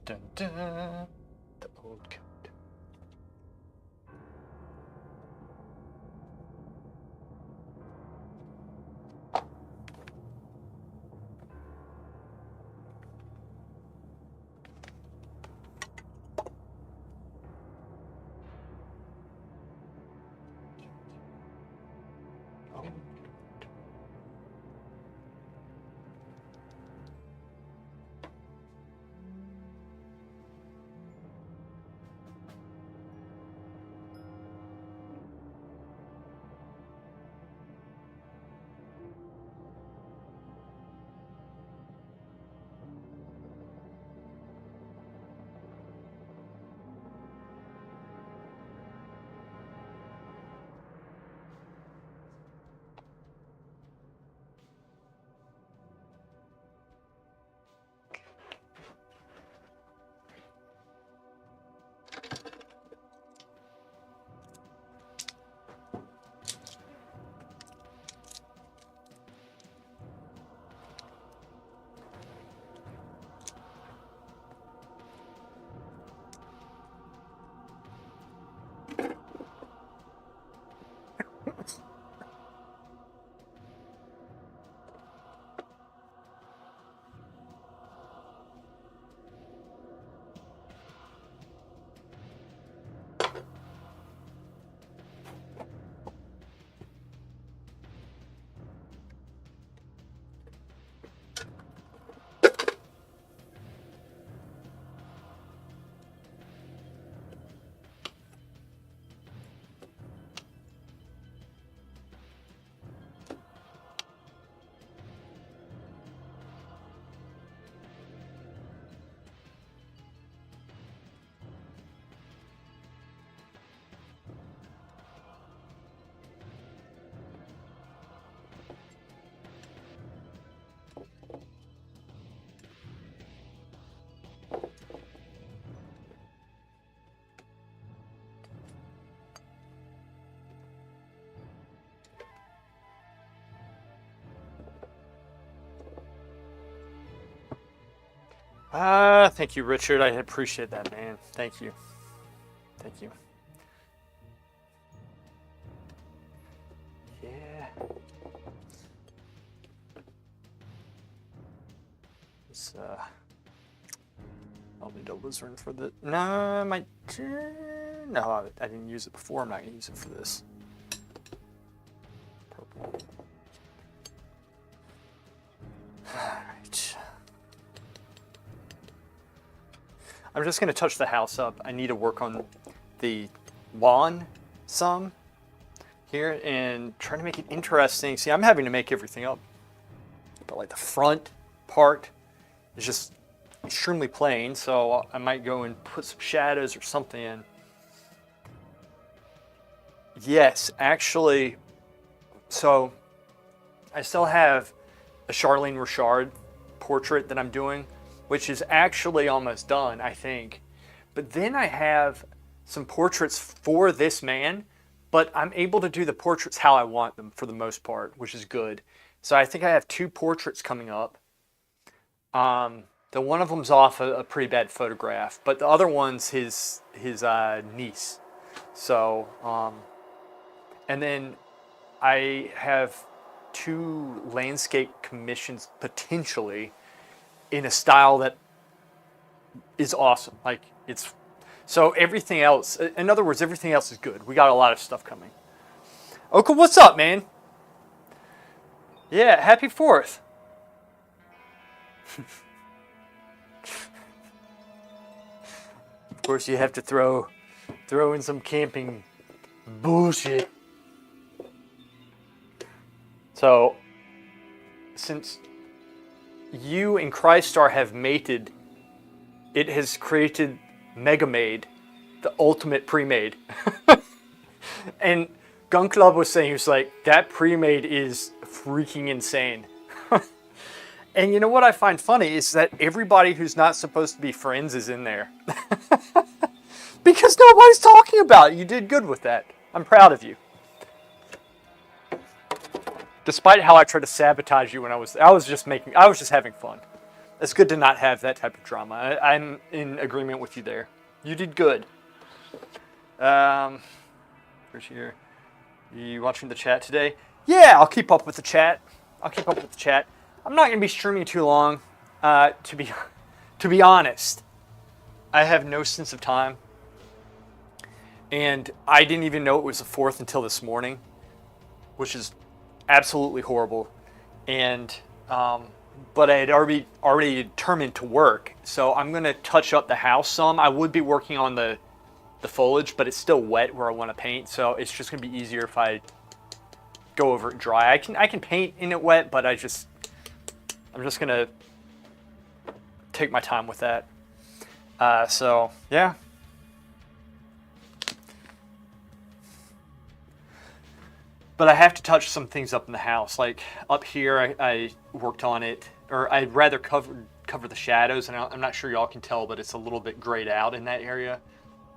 dun, dun. The old code. Oh. Thank you, Richard. I appreciate that, man. Thank you. Thank you. Yeah. This, I'll need a lizard for the. No, I might. No, I didn't use it before. I'm not going to use it for this. Purple. Alright. I'm just going to touch the house up. I need to work on the lawn some here and trying to make it interesting. See, I'm having to make everything up. But like the front part is just extremely plain, so I might go and put some shadows or something in. Yes, actually, so I still have a Charlene Richard portrait that I'm doing, which is actually almost done, I think. But then I have some portraits for this man, but I'm able to do the portraits how I want them for the most part, which is good. So I think I have 2 portraits coming up. The one of them's off a pretty bad photograph, but the other one's his niece. So, and then I have 2 landscape commissions potentially in a style that is awesome. Like it's, so everything else, in other words, everything else is good. We got a lot of stuff coming. Oka, what's up, man? Yeah, happy 4th. Of course, you have to throw in some camping bullshit. So, since you and Crystar have mated, it has created Megamade, the ultimate pre-made. And Gun Club was saying, he was like, that pre-made is freaking insane. And you know what I find funny is that everybody who's not supposed to be friends is in there. Because nobody's talking about it. You did good with that. I'm proud of you. Despite how I tried to sabotage you when I was just having fun. It's good to not have that type of drama. I'm in agreement with you there. You did good. Where's here? You watching the chat today? Yeah, I'll keep up with the chat. I'm not going to be streaming too long. To be honest, I have no sense of time, and I didn't even know it was the 4th until this morning, which is absolutely horrible. And but I had already determined to work, so I'm going to touch up the house some. I would be working on the foliage, but it's still wet where I want to paint, so it's just going to be easier if I go over it dry. I can paint in it wet, but I'm just going to take my time with that. So yeah. But I have to touch some things up in the house. Like up here, I worked on it, or I'd rather cover the shadows, and I'm not sure y'all can tell, but it's a little bit grayed out in that area.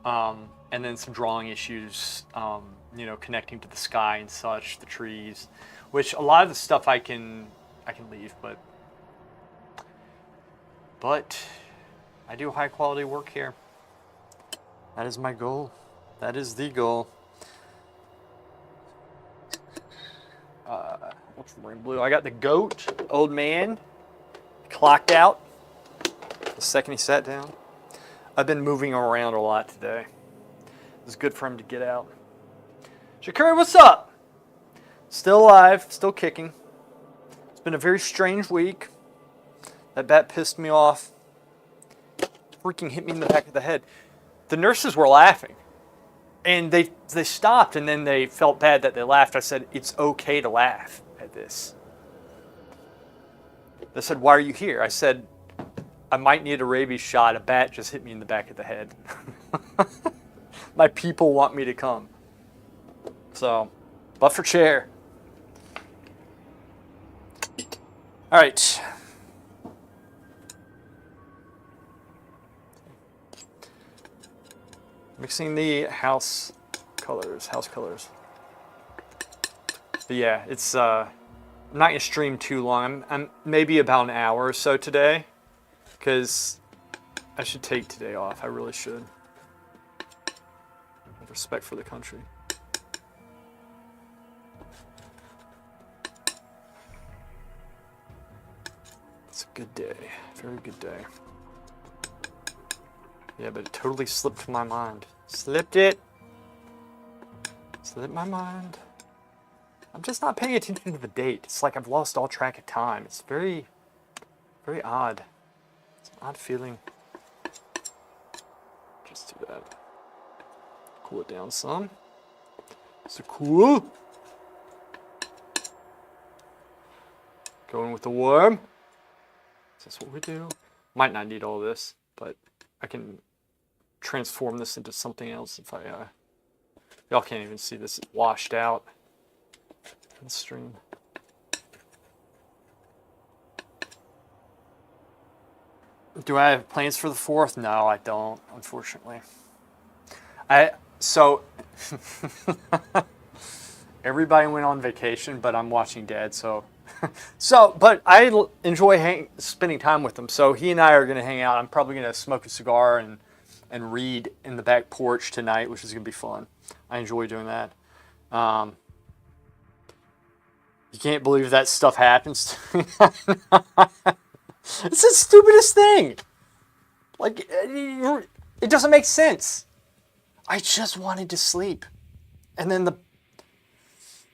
And then some drawing issues, connecting to the sky and such, the trees, which a lot of the stuff I can leave, but I do high quality work here. That is my goal. That is the goal. Ultramarine blue. I got the goat, old man, clocked out the second he sat down. I've been moving around a lot today. It was good for him to get out. Shakuri, what's up? Still alive, still kicking. It's been a very strange week. That bat pissed me off. Freaking hit me in the back of the head. The nurses were laughing. And they stopped, and then they felt bad that they laughed. I said, it's okay to laugh at this. They said, why are you here? I said, I might need a rabies shot. A bat just hit me in the back of the head. My people want me to come. So, butt for chair. All right. Mixing the house colors. But yeah, it's I'm not gonna stream too long. I'm maybe about an hour or so today, because I should take today off. I really should. With respect for the country. It's a good day. Very good day. Yeah, but it totally slipped my mind. Slipped my mind. I'm just not paying attention to the date. It's like I've lost all track of time. It's very, very odd. It's an odd feeling. Just do that. Cool it down some. So cool. Going with the worm. That's what we do. Might not need all this, but I can transform this into something else if I, y'all can't even see this washed out in the stream. Do I have plans for the 4th? No, I don't, unfortunately. So everybody went on vacation, but I'm watching Dad, but I enjoy spending time with him. So he and I are going to hang out. I'm probably going to smoke a cigar and read in the back porch tonight, which is going to be fun. I enjoy doing that. You can't believe that stuff happens to me. It's the stupidest thing. Like, it doesn't make sense. I just wanted to sleep. And then the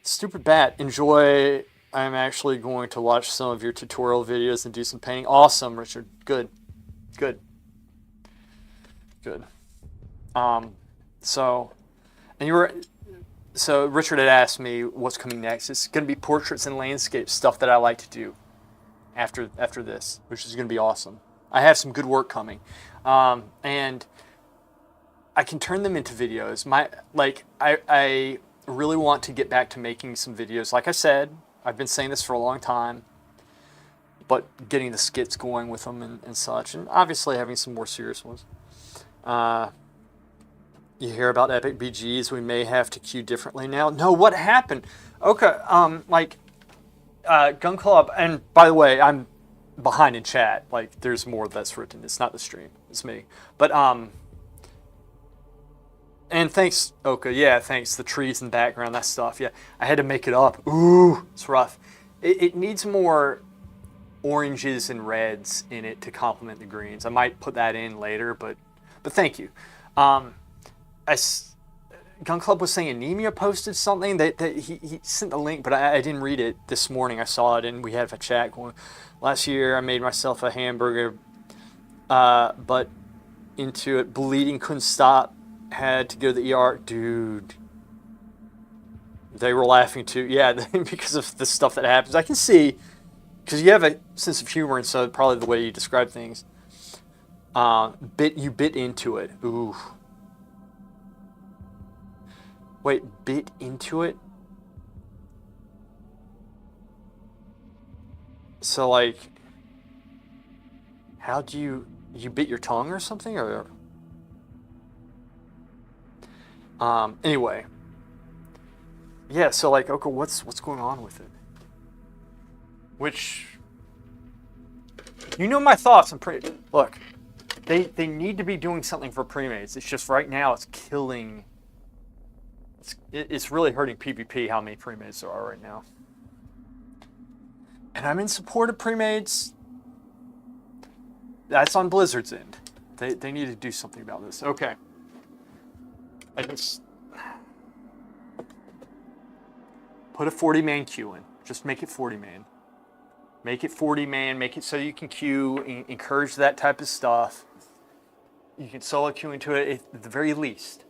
stupid bat. Enjoy. I'm actually going to watch some of your tutorial videos and do some painting. Awesome, Richard. Good. So Richard had asked me what's coming next. It's going to be portraits and landscape stuff that I like to do after this, which is going to be awesome. I have some good work coming, and I can turn them into videos. I really want to get back to making some videos. Like I said, I've been saying this for a long time, but getting the skits going with them and such, and obviously having some more serious ones. You hear about Epic BGs, we may have to queue differently now. No, what happened? Okay, Gun Club, and by the way, I'm behind in chat. Like, there's more that's written. It's not the stream. It's me. But and thanks, Oka. Yeah, thanks. The trees in the background, that stuff. Yeah, I had to make it up. Ooh, it's rough. It needs more oranges and reds in it to complement the greens. I might put that in later, but thank you. Gun Club was saying Anemia posted something that he sent the link, but I didn't read it this morning. I saw it and we had a chat going. Last year I made myself a hamburger, but into it, bleeding, couldn't stop, had to go to the ER. Dude, they were laughing too. Yeah, because of the stuff that happens. I can see, because you have a sense of humor, and so probably the way you describe things. You bit into it. Ooh. Wait, bit into it? So, like, how do you bit your tongue or something? Or anyway. Yeah, so like, okay, what's going on with it? Which, you know my thoughts on look, they need to be doing something for premates. It's just right now it's killing. It's really hurting PvP how many premates there are right now. And I'm in support of premates. That's on Blizzard's end. They need to do something about this. Okay. I just put a 40-man queue in. Just make it 40-man. Make it 40-man. Make it so you can queue. Encourage that type of stuff. You can solo queue into it at the very least.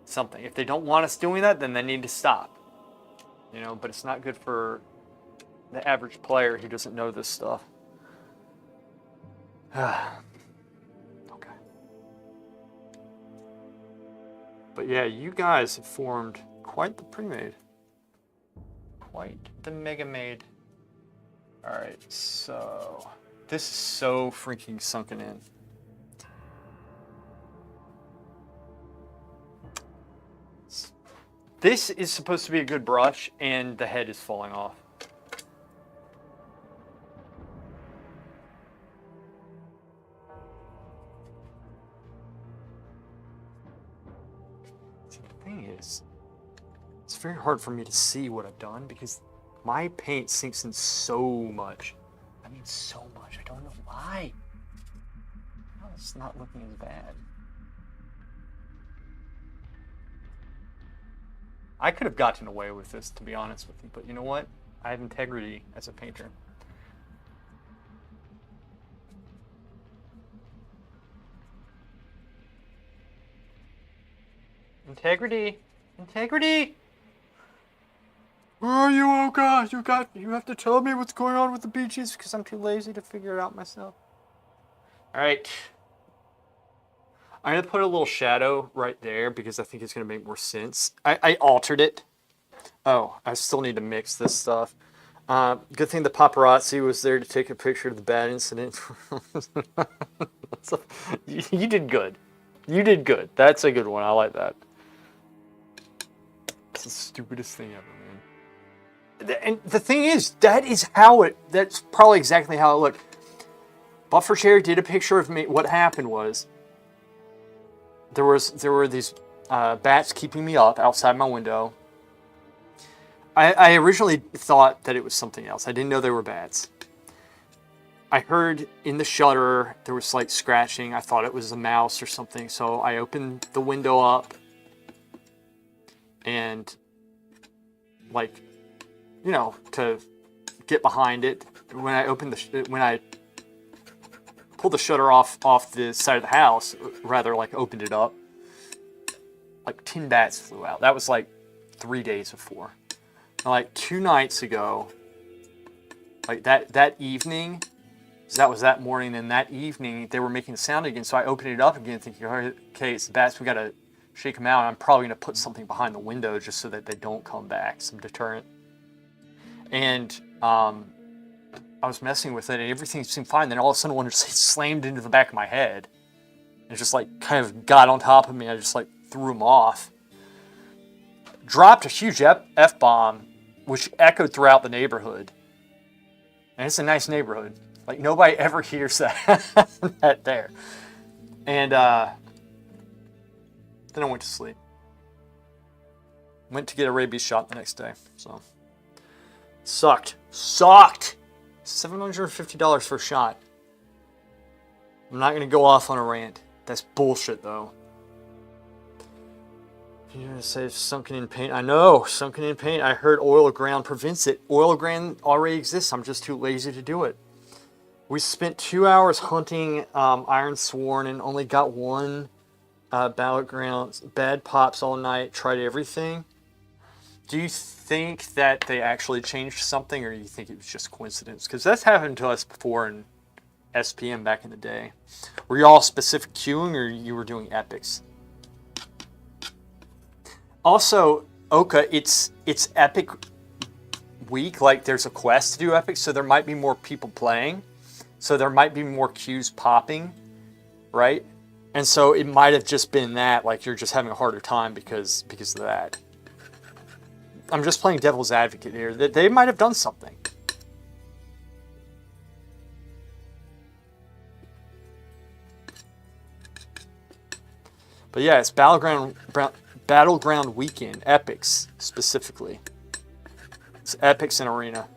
Something. If they don't want us doing that, then they need to stop. You know, but it's not good for the average player who doesn't know this stuff. Okay. But yeah, you guys have formed quite the pre-made. Quite the mega made. Alright, so this is so freaking sunken in. This is supposed to be a good brush, and the head is falling off. See, the thing is, it's very hard for me to see what I've done because my paint sinks in so much. I mean, so much. I don't know why. How it's not looking as bad. I could have gotten away with this, to be honest with you, but you know what? I have integrity as a painter. Integrity! Integrity! Where are you, Oka? You have to tell me what's going on with the beaches because I'm too lazy to figure it out myself. Alright. I'm going to put a little shadow right there because I think it's going to make more sense. I altered it. Oh, I still need to mix this stuff. Good thing the paparazzi was there to take a picture of the bad incident. You did good. You did good. That's a good one. I like that. It's the stupidest thing ever, man. And the thing is, that's probably exactly how it looked. Buffer Cherry did a picture of me. What happened was, there were these bats keeping me up outside my window. I originally thought that it was something else. I didn't know they were bats. I heard in the shutter there was like scratching. I thought it was a mouse or something. So I opened the window up and like, you know, to get behind it. When I pulled the shutter off the side of the house, rather like opened it up, like 10 bats flew out. That was like 3 days before. And like 2 nights ago, like that evening, so that was that morning, and that evening they were making the sound again, so I opened it up again thinking, okay, it's the bats, we gotta shake them out. I'm probably gonna put something behind the window just so that they don't come back, some deterrent. And I was messing with it and everything seemed fine. Then all of a sudden one just slammed into the back of my head. It just like kind of got on top of me. I just like threw him off. Dropped a huge F-bomb, which echoed throughout the neighborhood. And it's a nice neighborhood. Like nobody ever hears that there. And then I went to sleep. Went to get a rabies shot the next day. So sucked. $750 for a shot. I'm not gonna go off on a rant. That's bullshit though. You're gonna say sunken in paint. I know, sunken in paint. I heard oil ground prevents it. Oil ground already exists. I'm just too lazy to do it. We spent 2 hours hunting Iron Sworn and only got one battleground. Bad pops all night. Tried everything. Do you think that they actually changed something, or do you think it was just coincidence? Because that's happened to us before in SPM back in the day. Were you all specific queuing, or you were doing epics? Also, Oka, it's epic week. Like there's a quest to do epic, so there might be more people playing. So there might be more queues popping, right? And so it might have just been that, like you're just having a harder time because of that. I'm just playing devil's advocate here. That they might have done something. But yeah, it's Battleground weekend, epics specifically. It's epics and arena.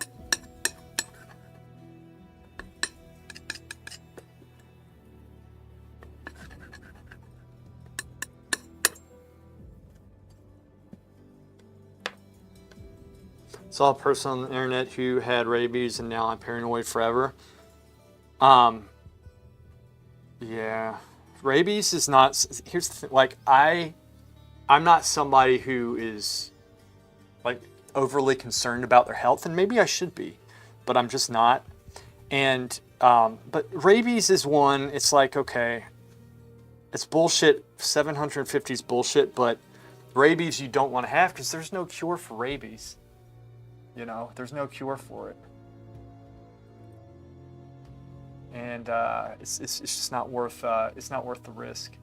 Saw a person on the internet who had rabies and now I'm paranoid forever. Yeah. Rabies is not, here's the thing, like I'm not somebody who is like overly concerned about their health, and maybe I should be, but I'm just not. And, but rabies is one, it's like, okay, it's bullshit, 750 is bullshit, but rabies you don't want to have because there's no cure for rabies. You know, there's no cure for it. And it's just not worth it's not worth the risk.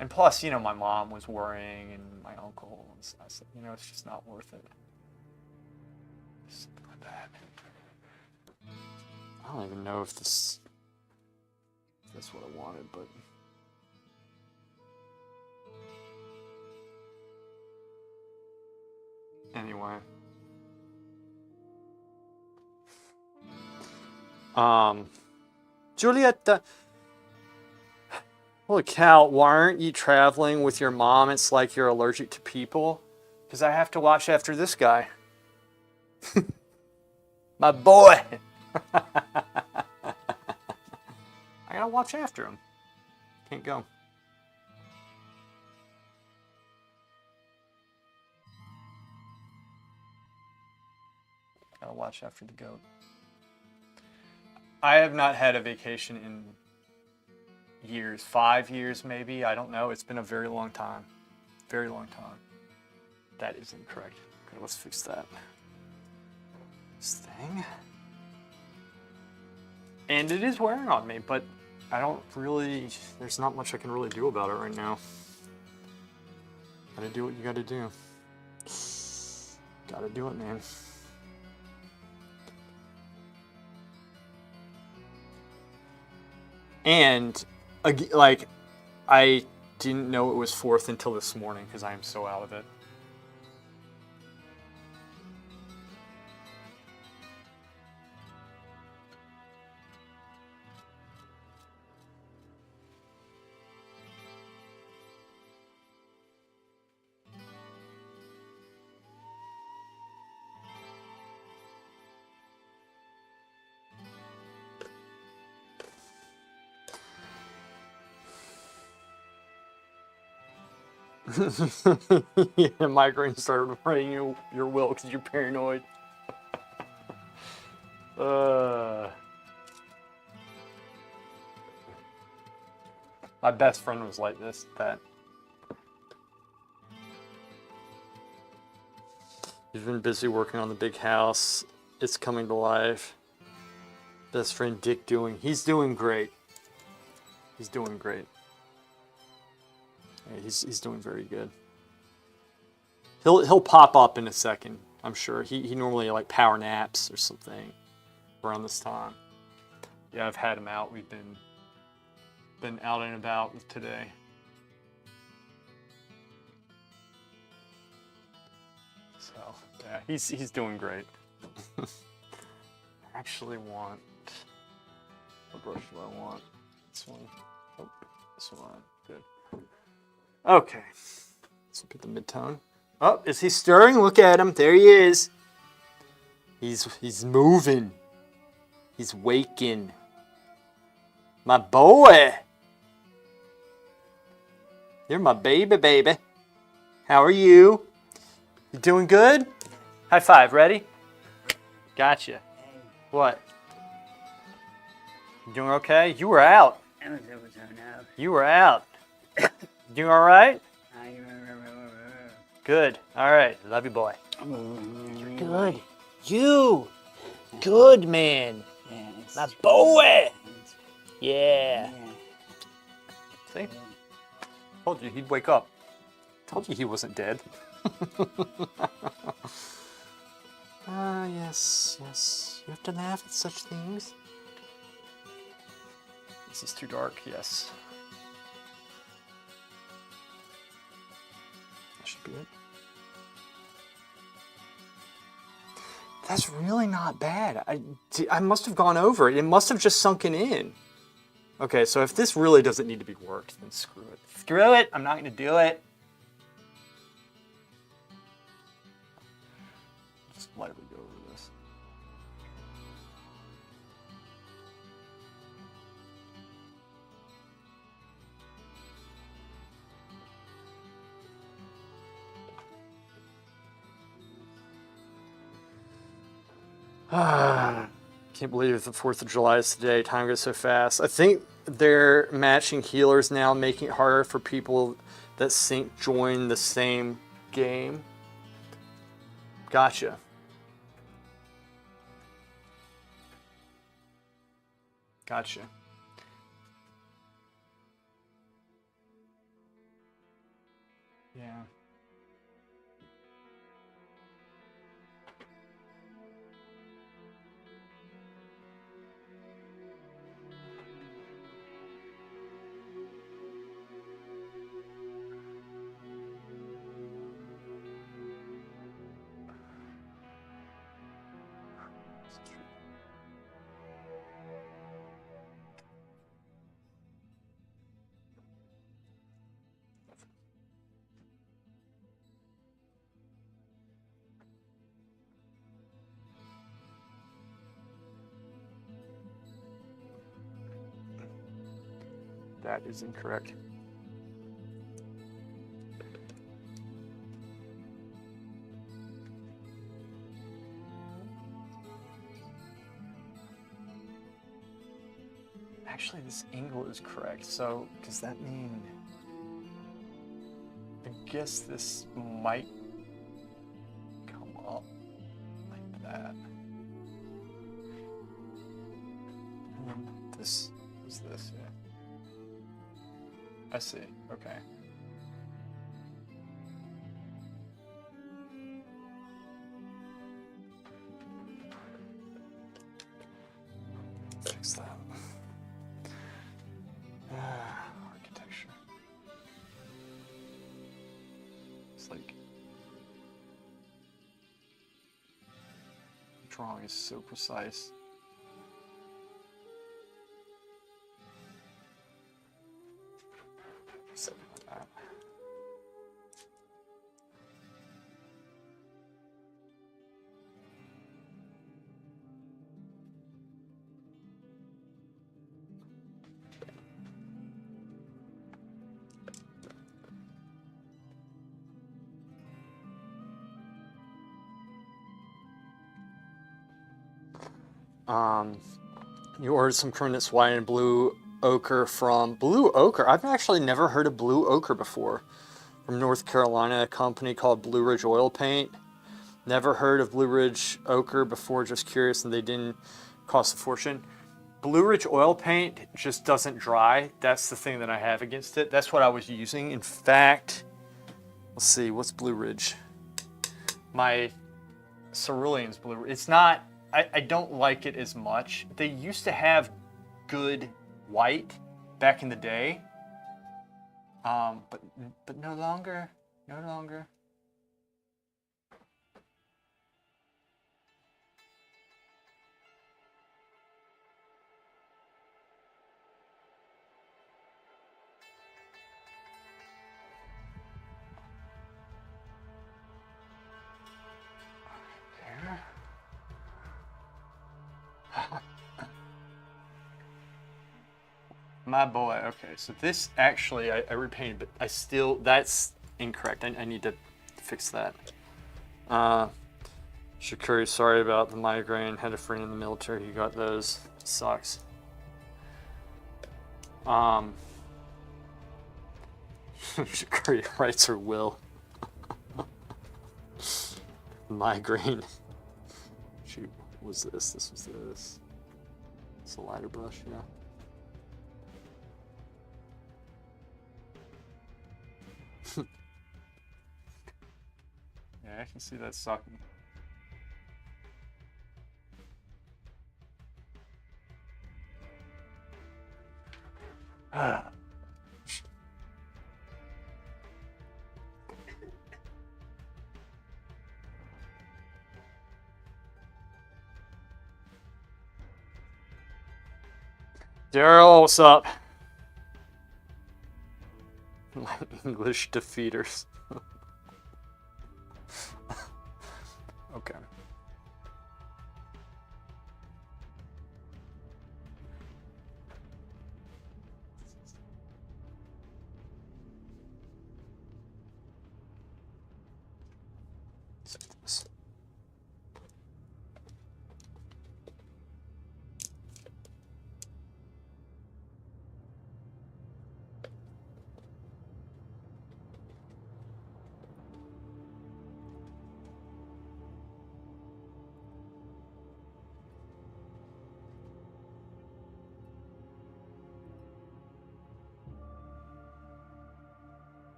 And plus, you know, my mom was worrying and my uncle, and I said, you know, it's just not worth it. Something like that. I don't even know if that's what I wanted, but anyway. Julieta, holy cow, why aren't you traveling with your mom? It's like you're allergic to people. Because I have to watch after this guy. My boy. I gotta watch after him. Can't go. Gotta watch after the goat. I have not had a vacation in years. 5 years maybe. I don't know. It's been a very long time. Very long time. That is incorrect. Okay, let's fix that. This thing. And it is wearing on me, but I don't really, there's not much I can really do about it right now. Gotta do what you gotta do. Gotta do it, man. And, like, I didn't know it was 4th until this morning because I am so out of it. Yeah, migraine started running your will because you're paranoid. My best friend was like this, that. He's been busy working on the big house. It's coming to life. Best friend Dick he's doing great. He's doing great. Yeah, he's doing very good. He'll pop up in a second. I'm sure. He normally like power naps or something around this time. Yeah, I've had him out. We've been out and about today. So yeah, he's doing great. I actually want, what brush do I want? This one. Oh, this one. Good. Okay. Let's look at the mid-tone. Oh, is he stirring? Look at him. There he is. He's moving. He's waking. My boy. You're my baby. How are you? You doing good? High five. Ready? Gotcha. What? You doing okay? You were out. You were out. Doing all right? Good. All right. Love you, boy. You're good. You. Good, man. My boy. Yeah. See? Told you he'd wake up. Told you he wasn't dead. Yes. You have to laugh at such things. This is too dark, yes. That should be it. That's really not bad. I must have gone over it. It must have just sunken in. Okay, so if this really doesn't need to be worked, then screw it. Screw it! I'm not going to do it. Just lightly go over this. Can't believe the 4th of July is today. Time goes so fast. I think they're matching healers now, making it harder for people that sync join the same game. Gotcha. Gotcha. Yeah. That is incorrect. Actually, this angle is correct. So, does that mean... I guess this might come up like that. And then this is this, yeah. I see, okay. Fix that. Architecture. It's like drawing is so precise. Something like that. You ordered some Cornet's white and blue ochre from Blue Ochre. I've actually never heard of Blue Ochre before. From North Carolina, a company called Blue Ridge Oil Paint. Never heard of Blue Ridge Ochre before, just curious, and they didn't cost a fortune. Blue Ridge Oil Paint just doesn't dry. That's the thing that I have against it. That's what I was using. In fact, let's see, what's Blue Ridge? My cerulean's blue. It's not. I don't like it as much. They used to have good white back in the day, but no longer. No longer. My boy. Okay, so this actually I repainted, but I still, that's incorrect. I need to fix that. Shakuri, sorry about the migraine. Had a friend in the military who got those. Sucks. Shakuri writes her will. Migraine. Shoot, what was this? This was this. It's a lighter brush, yeah. Yeah, I can see that sucking. Daryl, what's up? My English defeaters. Okay.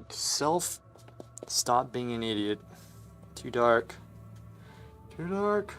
Self, stop being an idiot. Too dark. Too dark.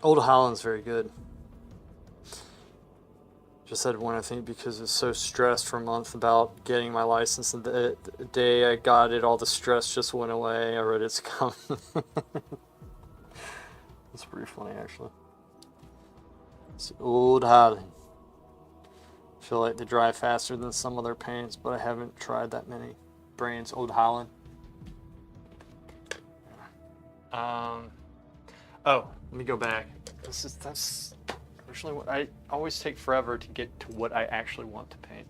Old Holland's very good. Just had one, I think, because I was so stressed for a month about getting my license, and the day I got it, all the stress just went away. I read It's Coming. That's pretty funny, actually. It's Old Holland. I feel like they dry faster than some other paints, but I haven't tried that many brands. Old Holland. Oh, let me go back. That's originally what I always take forever to get to what I actually want to paint.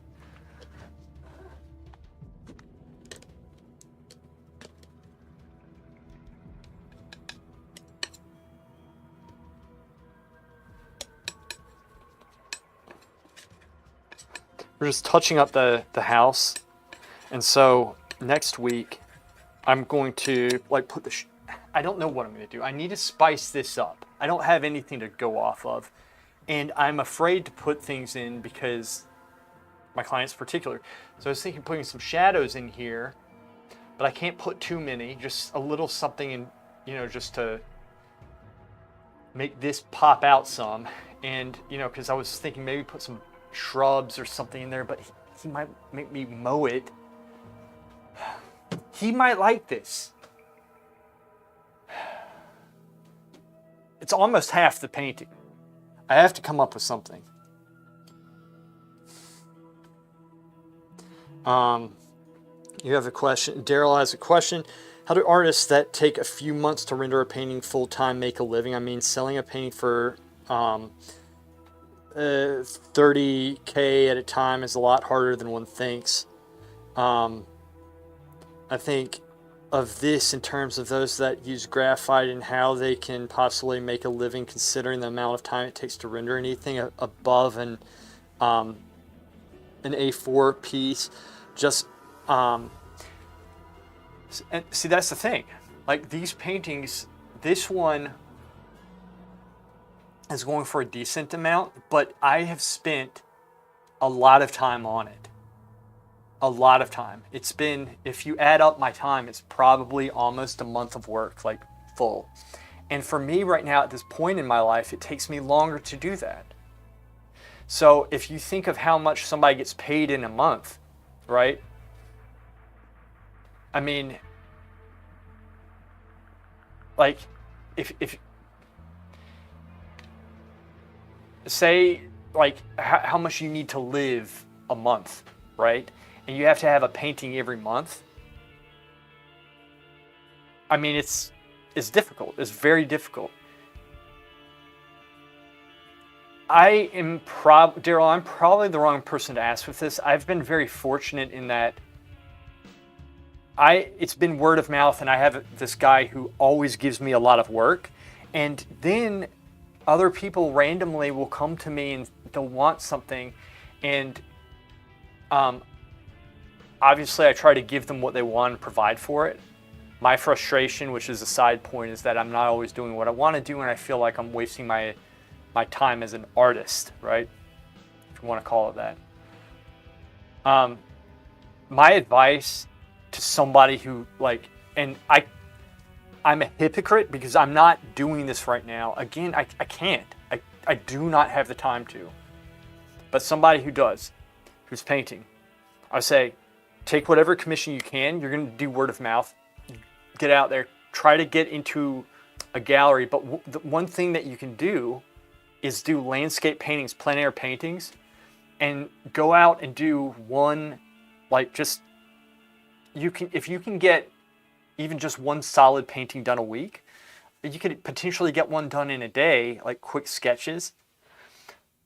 We're just touching up the house, and so next week I'm going to like put I don't know what I'm going to do. I need to spice this up. I don't have anything to go off of. And I'm afraid to put things in because my client's particular. So I was thinking putting some shadows in here, but I can't put too many, just a little something in, just to make this pop out some. And, because I was thinking maybe put some shrubs or something in there, but he might make me mow it. He might like this. It's almost half the painting. I have to come up with something. You have a question. Daryl has a question. How do artists that take a few months to render a painting full-time make a living? I mean, selling a painting for $30K at a time is a lot harder than one thinks. I think of this in terms of those that use graphite and how they can possibly make a living considering the amount of time it takes to render anything above an A4 piece. Just and see, that's the thing. Like these paintings, this one is going for a decent amount, but I have spent a lot of time on it. A lot of time. It's been, if you add up my time, it's probably almost a month of work, like full. And for me right now at this point in my life, it takes me longer to do that. So if you think of how much somebody gets paid in a month, right? I mean, like if say like how much you need to live a month, right? And you have to have a painting every month. I mean, it's difficult. It's very difficult. Daryl, I'm probably the wrong person to ask with this. I've been very fortunate in that it's been word of mouth, and I have this guy who always gives me a lot of work. And then other people randomly will come to me and they'll want something. And obviously I try to give them what they want and provide for it. My frustration, which is a side point, is that I'm not always doing what I want to do, and I feel like I'm wasting my time as an artist, right? If you want to call it that. My advice to somebody who and I'm a hypocrite because I'm not doing this right now. Again, I can't. I do not have the time to. But somebody who does, who's painting, I say, take whatever commission you can. You're going to do word of mouth. Get out there. Try to get into a gallery. But the one thing that you can do is do landscape paintings, plein air paintings, and go out and do one, if you can get even just one solid painting done a week, you could potentially get one done in a day, like quick sketches.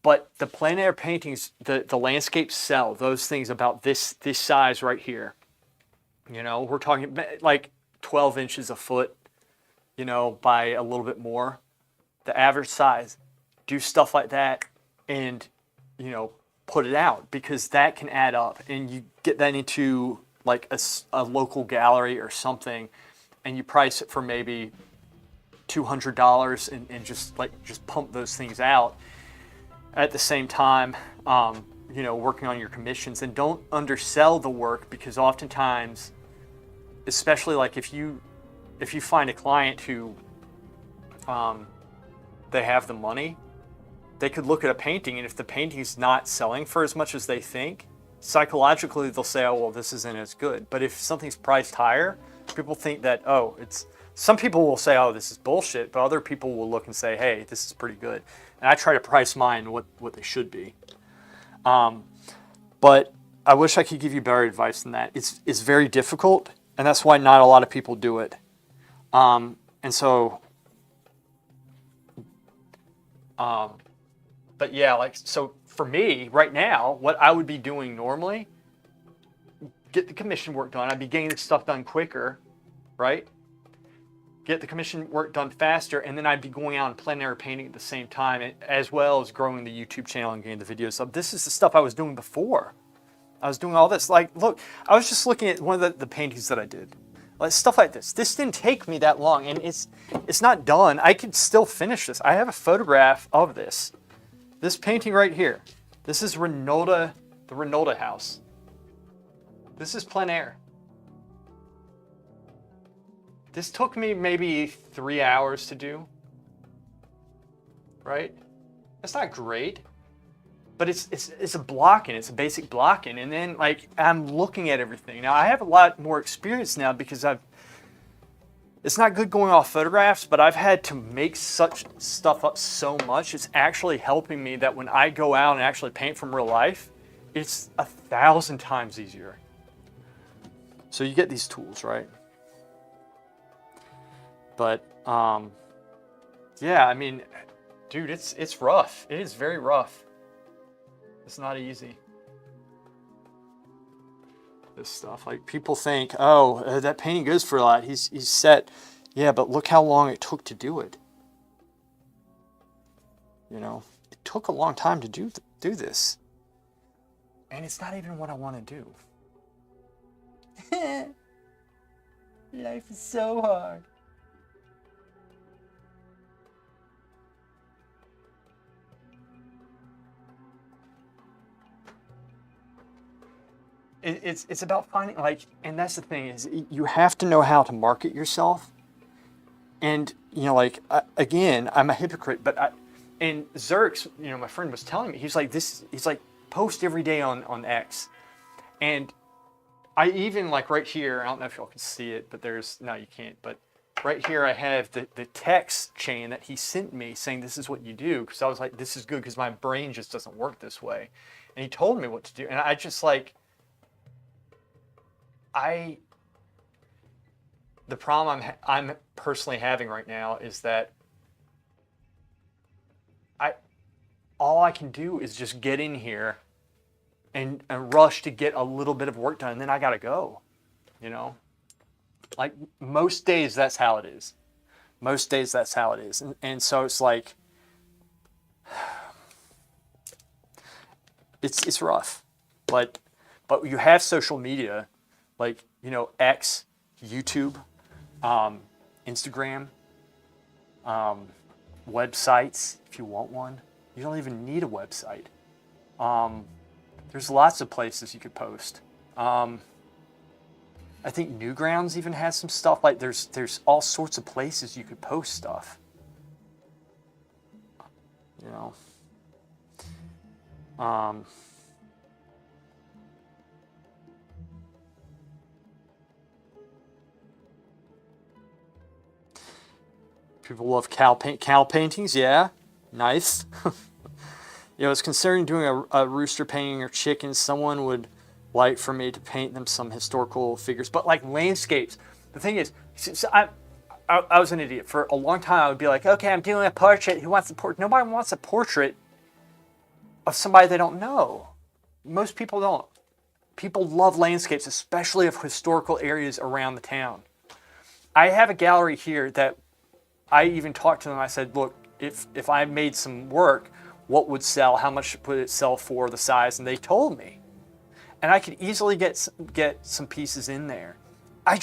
But the plein air paintings, the landscapes sell. Those things about this size right here. We're talking like 12 inches a foot, by a little bit more. The average size. Do stuff like that and, put it out, because that can add up. And you get that into like a local gallery or something, and you price it for maybe $200 and just pump those things out. At the same time, working on your commissions, and don't undersell the work, because oftentimes, especially like if you find a client who they have the money, they could look at a painting, and if the painting's not selling for as much as they think, psychologically they'll say, oh, well, this isn't as good. But if something's priced higher, people think that, some people will say, oh, this is bullshit, but other people will look and say, hey, this is pretty good. And I try to price mine what they should be. But I wish I could give you better advice than that. It's very difficult, and that's why not a lot of people do it. But yeah, so for me right now, what I would be doing normally, get the commission work done. I'd be getting this stuff done quicker, right? Get the commission work done faster, and then I'd be going out and plein air painting at the same time, as well as growing the YouTube channel and getting the videos up. This is the stuff I was doing before. I was doing all this. Look, I was just looking at one of the paintings that I did. Stuff like this. This didn't take me that long, and it's not done. I could still finish this. I have a photograph of this. This painting right here, this is Reynolda, the Reynolda house. This is plein air. This took me maybe 3 hours to do, right? That's not great, but it's a blocking, it's a basic blocking. And then like, I'm looking at everything. Now I have a lot more experience now because it's not good going off photographs, but I've had to make such stuff up so much. It's actually helping me that when I go out and actually paint from real life, it's 1,000 times easier. So you get these tools, right? But yeah, I mean, dude, it's rough. It is very rough. It's not easy. This stuff, like people think, oh, that painting goes for a lot. He's set. Yeah, but look how long it took to do it. You know, it took a long time to do this, and it's not even what I want to do. Life is so hard. It's about finding, like, and that's the thing, is you have to know how to market yourself. And, you know, like, again, I'm a hypocrite, but and Zerks, you know, my friend was telling me, he's like, post every day on X. And I even, like, right here, I don't know if y'all can see it, but no, you can't, but right here I have the text chain that he sent me saying this is what you do, because I was like, this is good because my brain just doesn't work this way. And he told me what to do, and I just, like, the problem I'm personally having right now is that all I can do is just get in here and rush to get a little bit of work done, and then I gotta go, you know? Like, most days that's how it is. Most days that's how it is. And so it's like, it's rough. But you have social media, like, you know, X, YouTube, Instagram, websites, if you want one. You don't even need a website. There's lots of places you could post. I think Newgrounds even has some stuff. Like, there's all sorts of places you could post stuff. You know. People love cow paintings, yeah, nice. You know, I was considering doing a rooster painting or chickens. Someone would like for me to paint them some historical figures, but like landscapes. The thing is, so I was an idiot. For a long time, I would be like, okay, I'm doing a portrait. Who wants a portrait? Nobody wants a portrait of somebody they don't know. Most people don't. People love landscapes, especially of historical areas around the town. I have a gallery here that I even talked to them. I said, look, if I made some work, what would sell? How much would it sell for, the size? And they told me. And I could easily get some pieces in there. I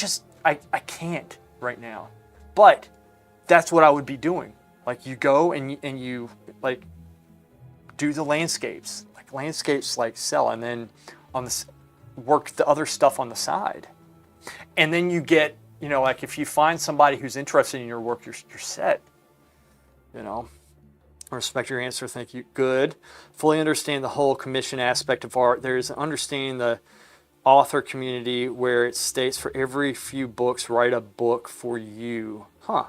can't right now. But that's what I would be doing. Like, you go and you like do the landscapes. Like, landscapes like sell, and then work the other stuff on the side. And then you get, you know, like, if you find somebody who's interested in your work, you're set. You know, I respect your answer. Thank you. Good. Fully understand the whole commission aspect of art. There's understanding the author community where it states for every few books, write a book for you. Huh.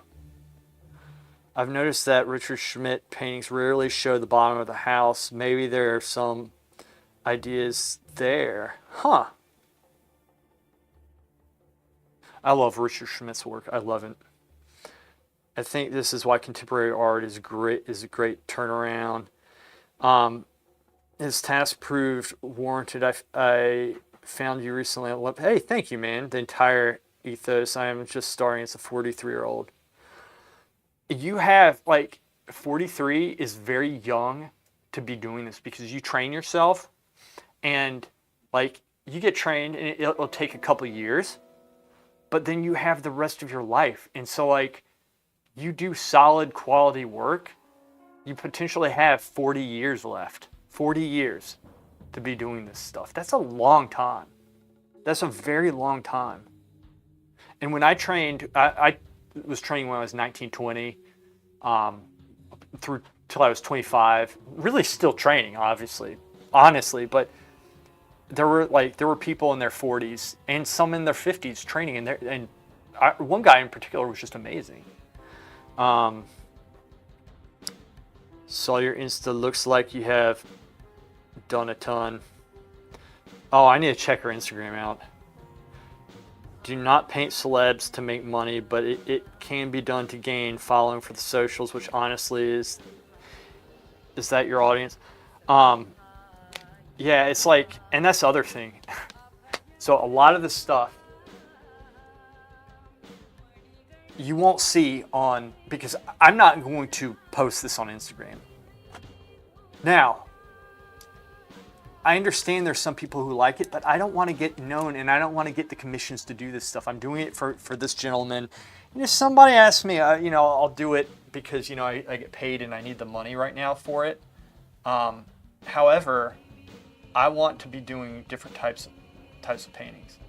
I've noticed that Richard Schmidt paintings rarely show the bottom of the house. Maybe there are some ideas there. Huh. I love Richard Schmidt's work. I love it. I think this is why contemporary art is a great turnaround. His task proved warranted. I found you recently. Hey, thank you, man. The entire ethos. I am just starting as a 43-year-old. You have, like, 43 is very young to be doing this, because you train yourself, and, like, you get trained, and it'll take a couple years. But then you have the rest of your life. And so, like, you do solid quality work, You potentially have 40 years left. 40 years to be doing this stuff. That's a long time. That's a very long time. And when I trained, I was training when I was 19, 20, through till I was 25. Really still training, honestly, but there were people in their 40s and some in their 50s training, and one guy in particular was just amazing. Saw your Insta, looks like you have done a ton. Oh, I need to check her Instagram out. Do not paint celebs to make money, but it can be done to gain following for the socials, which honestly is that your audience? Yeah, it's like, and that's the other thing. So a lot of this stuff you won't see on, because I'm not going to post this on Instagram. Now, I understand there's some people who like it, but I don't want to get known and I don't want to get the commissions to do this stuff. I'm doing it for this gentleman. And if somebody asks me, I'll do it because, I get paid and I need the money right now for it. However, I want to be doing different types of paintings.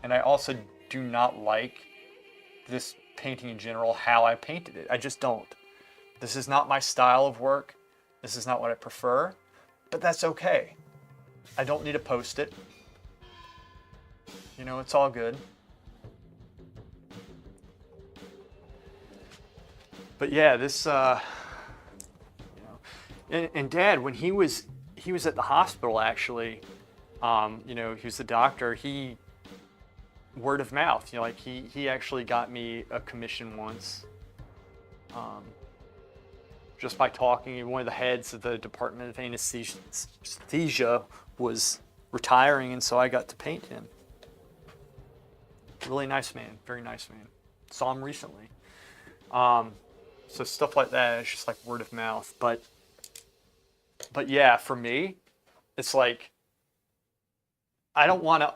And I also do not like this painting in general, how I painted it. I just don't. This is not my style of work. This is not what I prefer, but that's okay. I don't need to post it. It's all good. But yeah, this, and Dad, when he was at the hospital, actually, he was the doctor, word of mouth, he actually got me a commission once, just by talking. One of the heads of the Department of Anesthesia was retiring, and so I got to paint him. Really nice man, very nice man. Saw him recently. So stuff like that is just like word of mouth. But yeah, for me, it's like, I don't want to.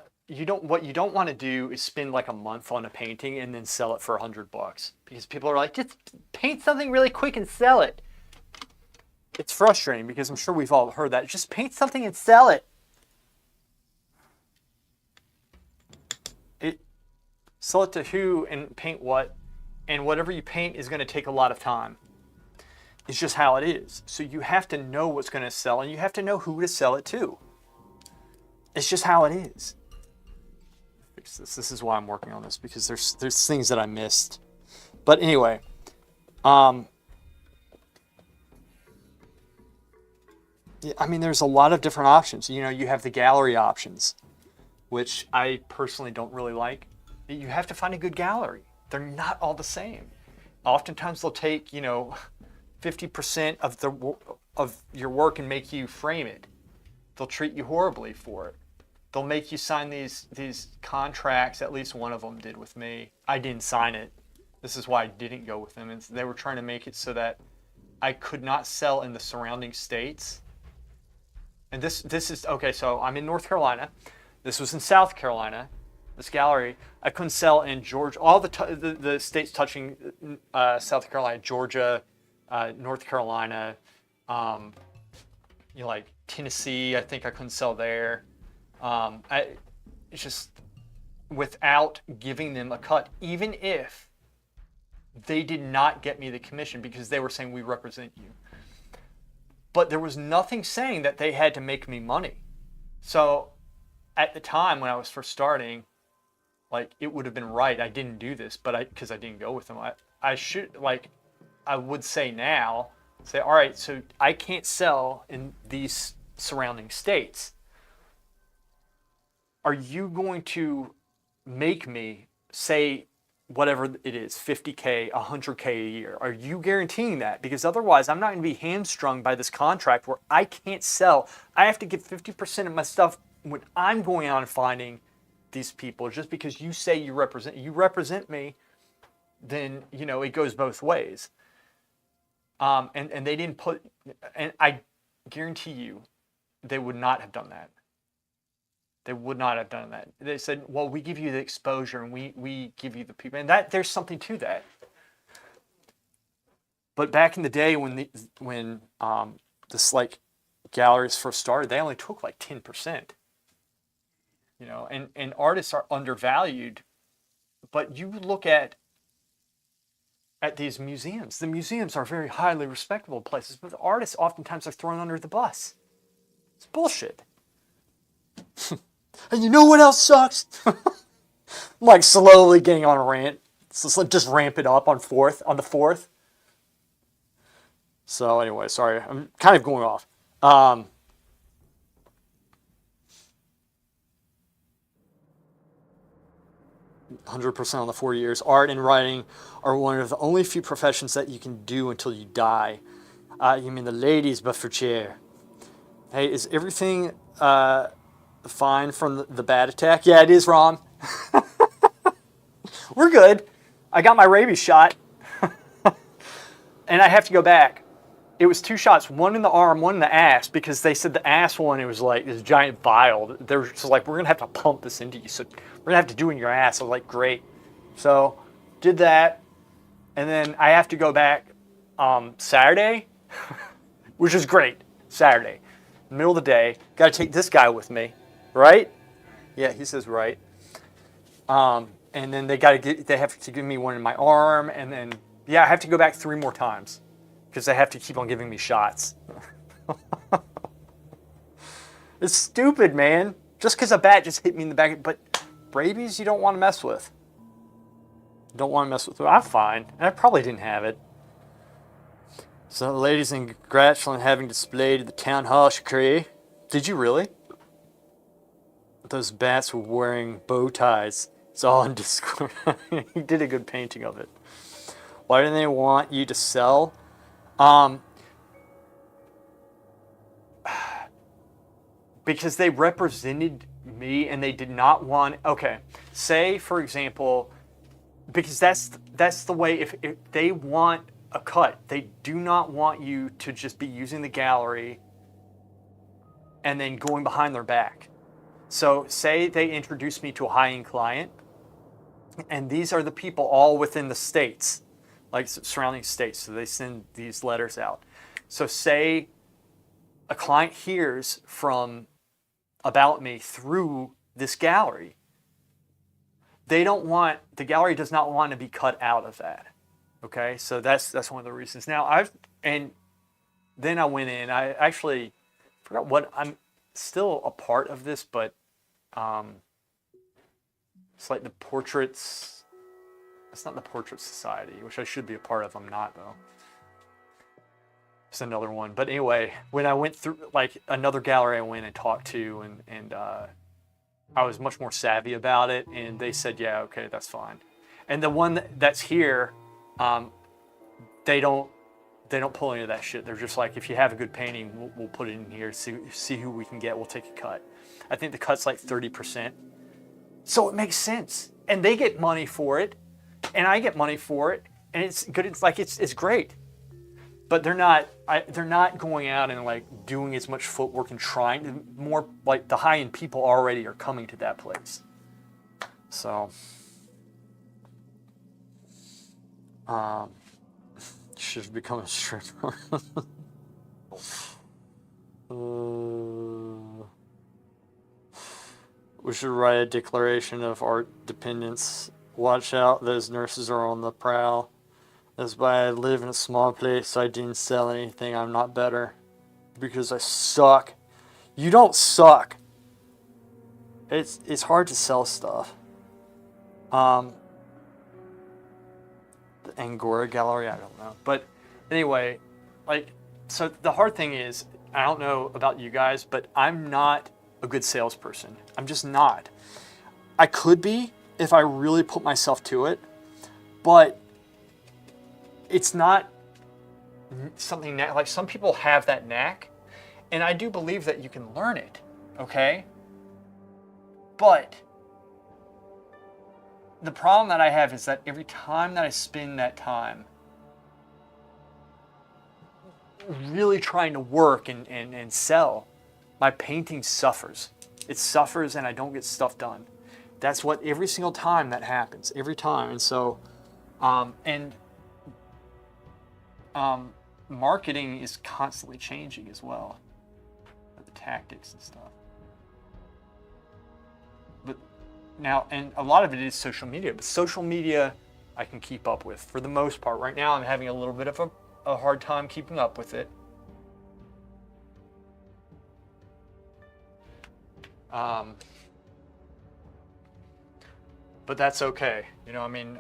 What you don't want to do is spend like a month on a painting and then sell it for $100, because people are like, just paint something really quick and sell it. It's frustrating because I'm sure we've all heard that. Just paint something and sell it. Sell it to who and paint what, and whatever you paint is going to take a lot of time. It's just how it is. So you have to know what's going to sell, and you have to know who to sell it to. It's just how it is. Fix this. This is why I'm working on this, because there's things that I missed. But anyway, there's a lot of different options. You have the gallery options, which I personally don't really like. You have to find a good gallery. They're not all the same. Oftentimes they'll take, 50% of your work and make you frame it. They'll treat you horribly for it. They'll make you sign these contracts. At least one of them did with me. I didn't sign it. This is why I didn't go with them. And they were trying to make it so that I could not sell in the surrounding states. And this is, okay, so I'm in North Carolina. This was in South Carolina. This gallery, I couldn't sell in Georgia. All the states touching South Carolina, Georgia, North Carolina, like Tennessee, I think I couldn't sell there. It's just without giving them a cut, even if they did not get me the commission, because they were saying we represent you. But there was nothing saying that they had to make me money. So at the time when I was first starting, like, it would have been right. I didn't do this, but because I didn't go with them. I would say now, all right, so I can't sell in these surrounding states. Are you going to make me say whatever it is, $50K, $100K a year? Are you guaranteeing that? Because otherwise, I'm not going to be hamstrung by this contract where I can't sell. I have to give 50% of my stuff when I'm going out and finding these people. Just because you say you represent me, then it goes both ways. And they didn't put, and I guarantee you, they would not have done that. They would not have done that. They said, well, we give you the exposure and we give you the people, and that there's something to that. But back in the day when this like galleries first started, they only took like 10%. You know, and artists are undervalued. But you look at these museums. The museums are very highly respectable places, but the artists oftentimes are thrown under the bus. It's bullshit. And you know what else sucks? I'm like slowly getting on a rant. So just ramp it up on the fourth. So anyway, sorry, I'm kind of going off. 100% on the 4 years. Art and writing are one of the only few professions that you can do until you die. You mean the ladies, but for chair. Hey, is everything fine from the bat attack? Yeah, it is, Rom. We're good. I got my rabies shot. And I have to go back. It was 2 shots, one in the arm, one in the ass, because they said the ass one, it was like this giant vial. They're just like, we're going to have to pump this into you, so we're going to have to do it in your ass. I was like, great. So, did that, and then I have to go back Saturday, which is great. Saturday, middle of the day. Got to take this guy with me, right? Yeah, he says right. And then they have to give me one in my arm, and then, yeah, I have to go back 3 more times. Because they have to keep on giving me shots. It's stupid, man. Just because a bat just hit me in the back. But rabies, you don't want to mess with. Don't want to mess with it. I'm fine. And I probably didn't have it. So, ladies, and congrats on having displayed at the town hall, Shakri. Did you really? Those bats were wearing bow ties. It's all in Discord. He did a good painting of it. Why do they want you to sell? Because they represented me and they did not want, okay, say for example, because that's the way, if they want a cut, they do not want you to just be using the gallery and then going behind their back. So say they introduce me to a high-end client, and these are the people all within the states, like surrounding states, so they send these letters out. So say a client hears about me through this gallery. The gallery does not want to be cut out of that. Okay, so that's one of the reasons. Now then I went in. I actually forgot what, I'm still a part of this, but it's like the portraits. It's not the Portrait Society, which I should be a part of. I'm not, though. It's another one. But anyway, when I went through, like, another gallery I went and talked to, and I was much more savvy about it, and they said, yeah, okay, that's fine. And the one that's here, they don't pull any of that shit. They're just like, if you have a good painting, we'll put it in here, see who we can get, we'll take a cut. I think the cut's like 30%. So it makes sense. And they get money for it. And I get money for it, and it's good. It's like it's great, but they're not going out and like doing as much footwork and trying. More like the high-end people already are coming to that place. So, should have become a stripper. We should write a declaration of art dependence. Watch out, those nurses are on the prowl. That's why I live in a small place, so I didn't sell anything. I'm not better. Because I suck. You don't suck. It's hard to sell stuff. The Angora Gallery, I don't know. But anyway, like, so the hard thing is, I don't know about you guys, but I'm not a good salesperson. I'm just not. I could be, if I really put myself to it, but it's not something that, like, some people have that knack, and I do believe that you can learn it, okay? But the problem that I have is that every time that I spend that time really trying to work and sell, my painting suffers. It suffers and I don't get stuff done. That's what every single time that happens, every time. And so, and marketing is constantly changing as well, the tactics and stuff. But now, and a lot of it is social media, but social media I can keep up with for the most part. Right now I'm having a little bit of a hard time keeping up with it. But that's okay. You know, I mean,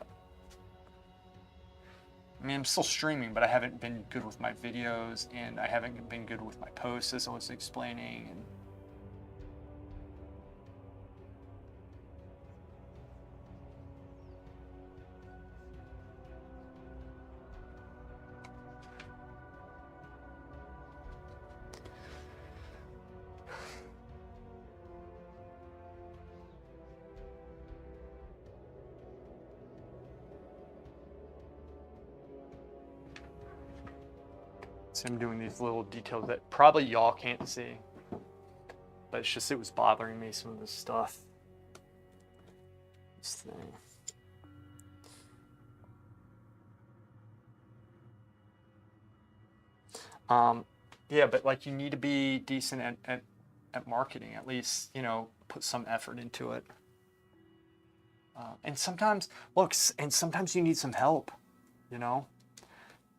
I'm still streaming, but I haven't been good with my videos, and I haven't been good with my posts, as I was explaining. And so I'm doing these little details that probably y'all can't see, but it's just, it was bothering me, some of this stuff. This thing. Yeah, but like, you need to be decent at marketing, at least, you know, put some effort into it. And sometimes, look, and sometimes you need some help, you know?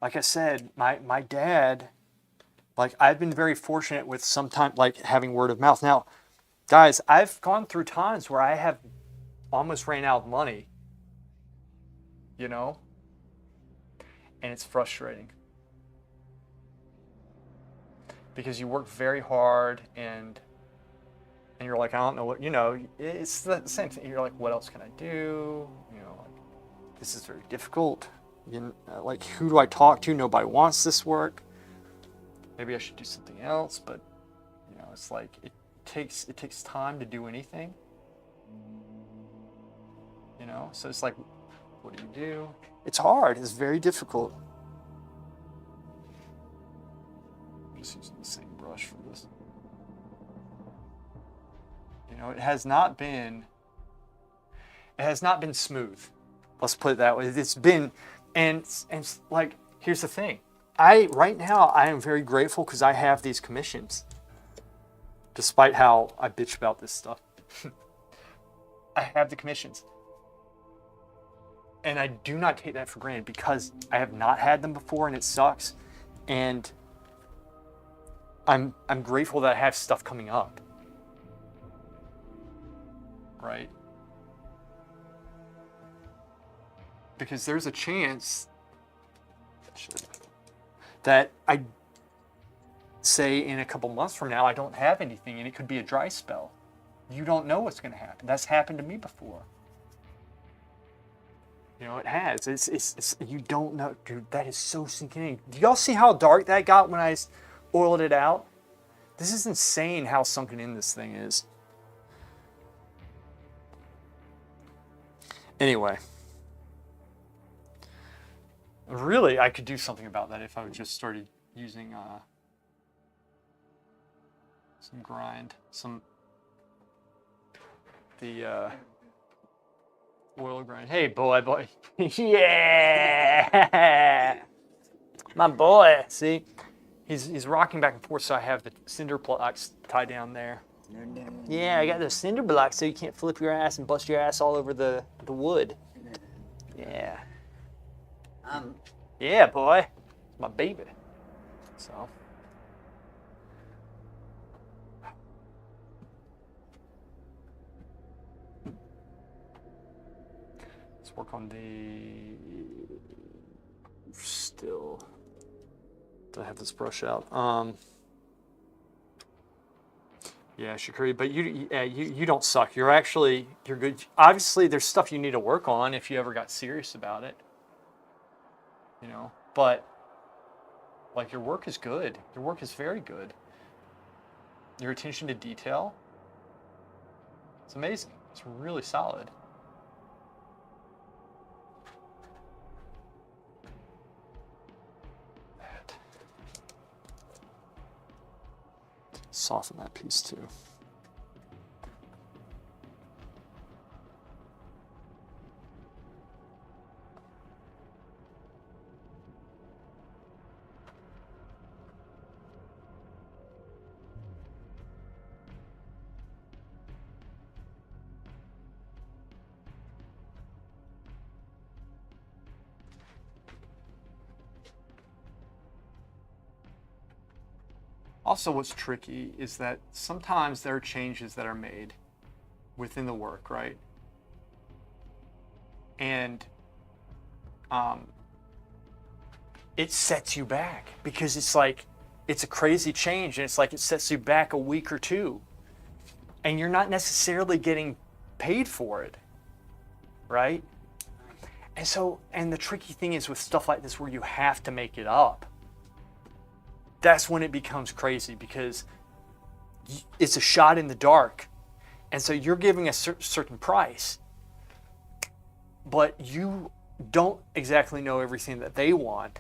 Like I said, my dad, like, I've been very fortunate with sometimes, like, having word of mouth. Now, guys, I've gone through times where I have almost ran out of money, you know? And it's frustrating. Because you work very hard, and you're like, I don't know what, you know, it's the same thing. You're like, what else can I do? You know, like, this is very difficult. You know, like, who do I talk to? Nobody wants this work. Maybe I should do something else, but, you know, it's like, it takes time to do anything. You know, so it's like, what do you do? It's hard. It's very difficult. I'm just using the same brush for this. You know, it has not been smooth. Let's put it that way. It's been, and like, here's the thing. Right now I am very grateful because I have these commissions. Despite how I bitch about this stuff. I have the commissions. And I do not take that for granted, because I have not had them before, and it sucks. And I'm grateful that I have stuff coming up. Right? Because there's a chance that I say in a couple months from now I don't have anything, and it could be a dry spell. You don't know what's going to happen. That's happened to me before. You know, it has. It's you don't know, dude. That is so sinking in. Do y'all see how dark that got when I oiled it out? This is insane how sunken in this thing is. Anyway. Really, I could do something about that if I would just started using some grind, the oil grind. Hey, boy. Yeah! My boy. See? He's rocking back and forth, so I have the cinder blocks tied down there. Yeah, I got those cinder blocks so you can't flip your ass and bust your ass all over the wood. Yeah. Yeah, boy. It's my baby. So. Let's work on the still. Do I have this brush out? Yeah, Shakuri, but you don't suck. You're good. Obviously, there's stuff you need to work on if you ever got serious about it. You know, but like, your work is good. Your work is very good. Your attention to detail, it's amazing. It's really solid. Soften that piece too. Also, what's tricky is that sometimes there are changes that are made within the work, right? And um, it sets you back because it's like it's a crazy change, and it's like it sets you back a week or two, and you're not necessarily getting paid for it, right? And so, and the tricky thing is with stuff like this where you have to make it up, that's when it becomes crazy because it's a shot in the dark. And so you're giving a certain price, but you don't exactly know everything that they want.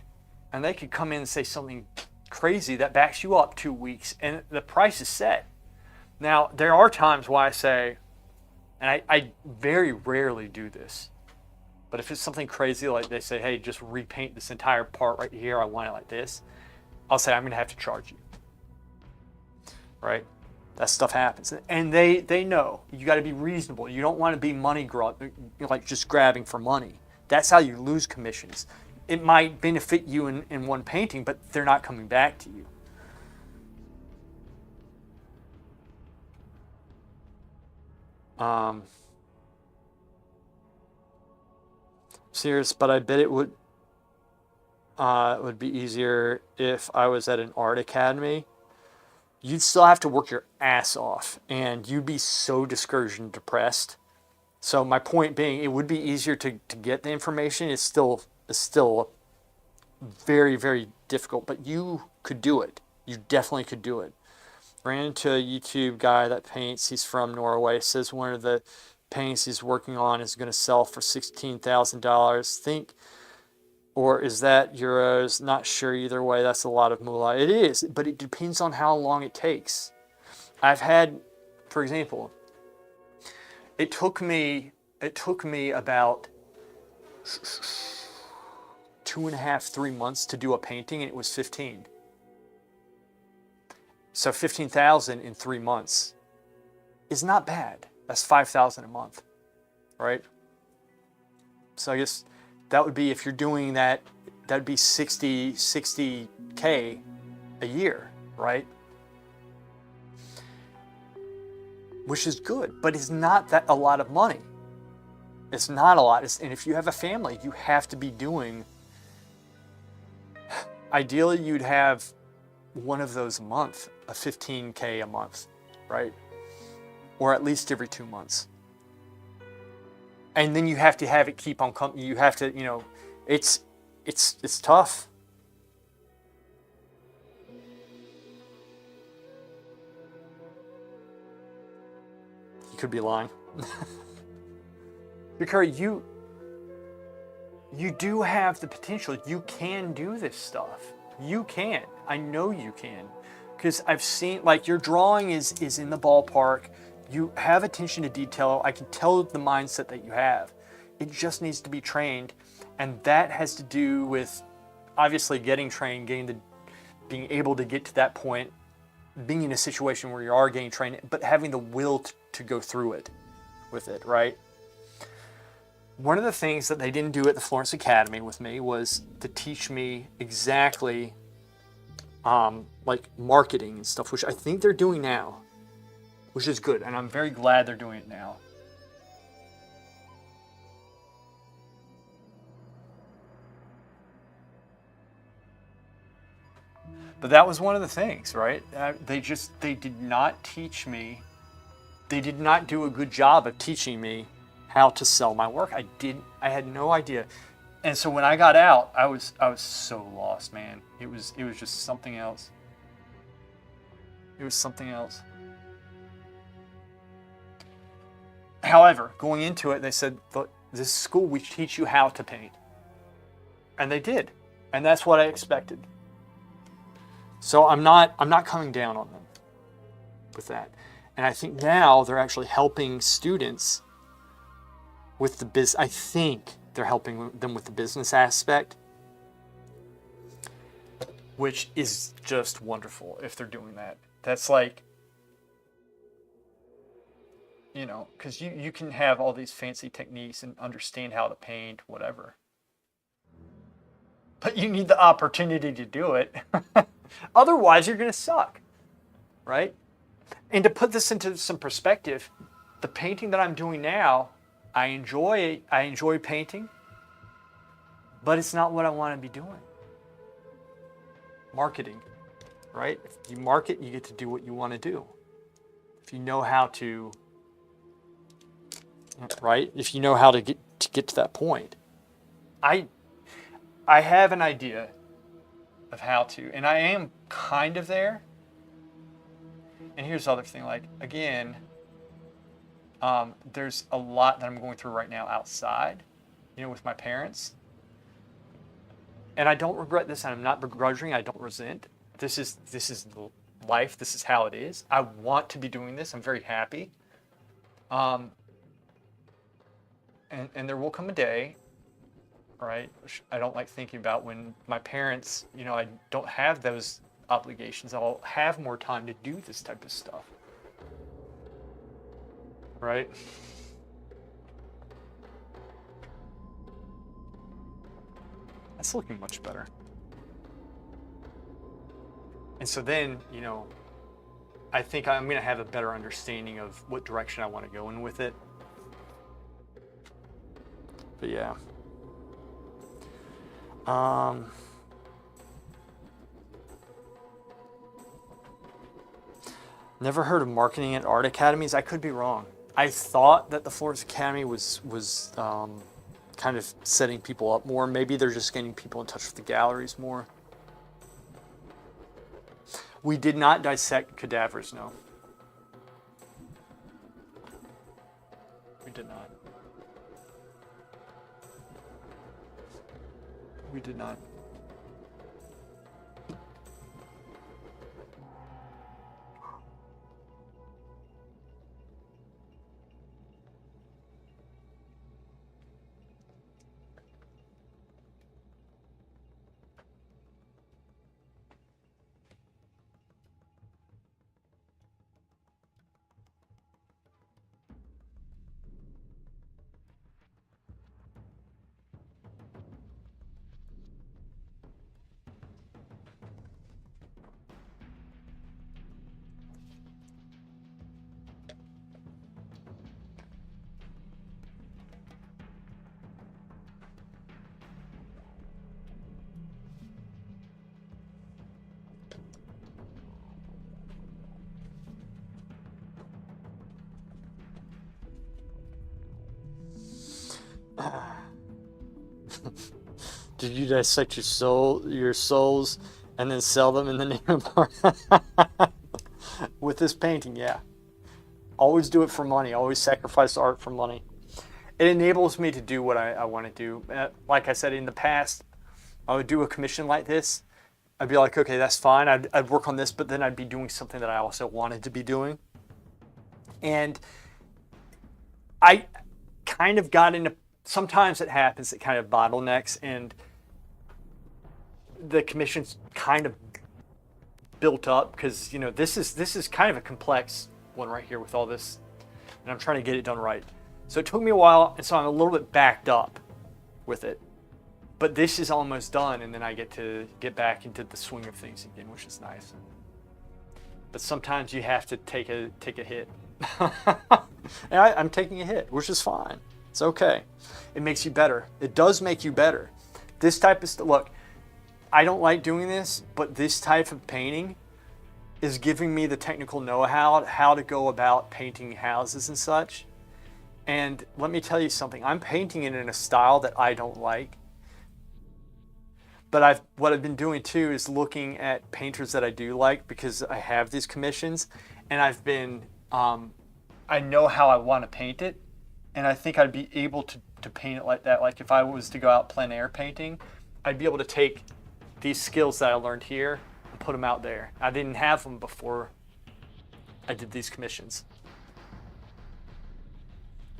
And they could come in and say something crazy that backs you up 2 weeks and the price is set. Now, there are times why I say, and I very rarely do this, but if it's something crazy like they say, hey, just repaint this entire part right here, I want it like this, I'll say, I'm going to have to charge you. Right? That stuff happens. And they know. You got to be reasonable. You don't want to be like just grabbing for money. That's how you lose commissions. It might benefit you in one painting, but they're not coming back to you. Serious, but I bet it would be easier if I was at an art academy. You'd still have to work your ass off, and you'd be so discouraged and depressed. So my point being, it would be easier to get the information. It's still very, very difficult, but you could do it. You definitely could do it. Ran into a YouTube guy that paints. He's from Norway. Says one of the paintings he's working on is going to sell for $16,000. Or is that euros? Not sure either way. That's a lot of moolah. It is, but it depends on how long it takes. I've had, for example, it took me about 2.5, 3 months to do a painting, and it was 15. So 15,000 in 3 months is not bad. That's 5,000 a month, right? So I guess that would be, if you're doing that, that'd be 60K a year, right? Which is good, but it's not that a lot of money. It's not a lot. And if you have a family, you have to be doing, ideally you'd have one of those a month, a 15K a month, right? Or at least every 2 months. And then you have to have it keep on coming. You have to, it's tough. You could be lying. Because you do have the potential. You can do this stuff. You can. I know you can. Because I've seen, like, your drawing is in the ballpark. You have attention to detail. I can tell the mindset that you have. It just needs to be trained. And that has to do with, obviously, getting trained, being able to get to that point, being in a situation where you are getting trained, but having the will to go through it with it, right? One of the things that they didn't do at the Florence Academy with me was to teach me exactly like marketing and stuff, which I think they're doing now, which is good, and I'm very glad they're doing it now. But that was one of the things, right? They did not teach me, they did not do a good job of teaching me how to sell my work. I had no idea. And so when I got out, I was so lost, man. It was just something else. It was something else. However, going into it, they said, look, this is school, we teach you how to paint. And they did. And that's what I expected. So I'm not coming down on them with that. And I think now they're actually helping students with the business. I think they're helping them with the business aspect, which is just wonderful if they're doing that. That's like, because you can have all these fancy techniques and understand how to paint, whatever. But you need the opportunity to do it. Otherwise, you're going to suck. right? And to put this into some perspective, the painting that I'm doing now, I enjoy painting, but it's not what I want to be doing. Marketing, right? If you market, you get to do what you want to do. If you know how to, right? If you know how to get to that point. I have an idea of how to, and I am kind of there. And here's the other thing, like, again, there's a lot that I'm going through right now outside, with my parents. And I don't regret this, and I'm not begrudging, I don't resent. This is life, this is how it is. I want to be doing this, I'm very happy. And there will come a day, right, which I don't like thinking about, when my parents, I don't have those obligations. I'll have more time to do this type of stuff. Right? That's looking much better. And so then, I think I'm going to have a better understanding of what direction I want to go in with it. But yeah. Never heard of marketing at art academies. I could be wrong. I thought that the Florence Academy was kind of setting people up more. Maybe they're just getting people in touch with the galleries more. We did not dissect cadavers, no. We did not. We did not. Did you dissect your souls, and then sell them in the name of art? With this painting, yeah. Always do it for money. Always sacrifice art for money. It enables me to do what I want to do. Like I said, in the past, I would do a commission like this. I'd be like, okay, that's fine. I'd work on this, but then I'd be doing something that I also wanted to be doing. And I kind of got into, sometimes it happens, it kind of bottlenecks, and the commission's kind of built up, because this is kind of a complex one right here with all this, and I'm trying to get it done right. So it took me a while, and so I'm a little bit backed up with it. But this is almost done, and then I get to get back into the swing of things again, which is nice. But sometimes you have to take a hit. And I'm taking a hit, which is fine. It's okay. It makes you better. It does make you better. This type of stuff, look, I don't like doing this, but this type of painting is giving me the technical know-how, how to go about painting houses and such. And let me tell you something, I'm painting it in a style that I don't like. But what I've been doing too is looking at painters that I do like, because I have these commissions, and I've been, I know how I want to paint it, and I think I'd be able to paint it like that. Like if I was to go out plein air painting, I'd be able to take these skills that I learned here and put them out there. I didn't have them before I did these commissions.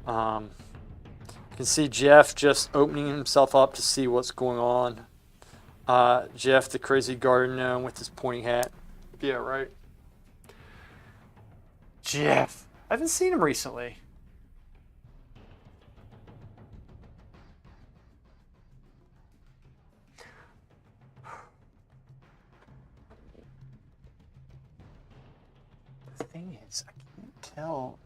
You can see Jeff just opening himself up to see what's going on. Jeff, the crazy garden gnome with his pointy hat. Yeah, right. Jeff. I haven't seen him recently. thing is, I can't tell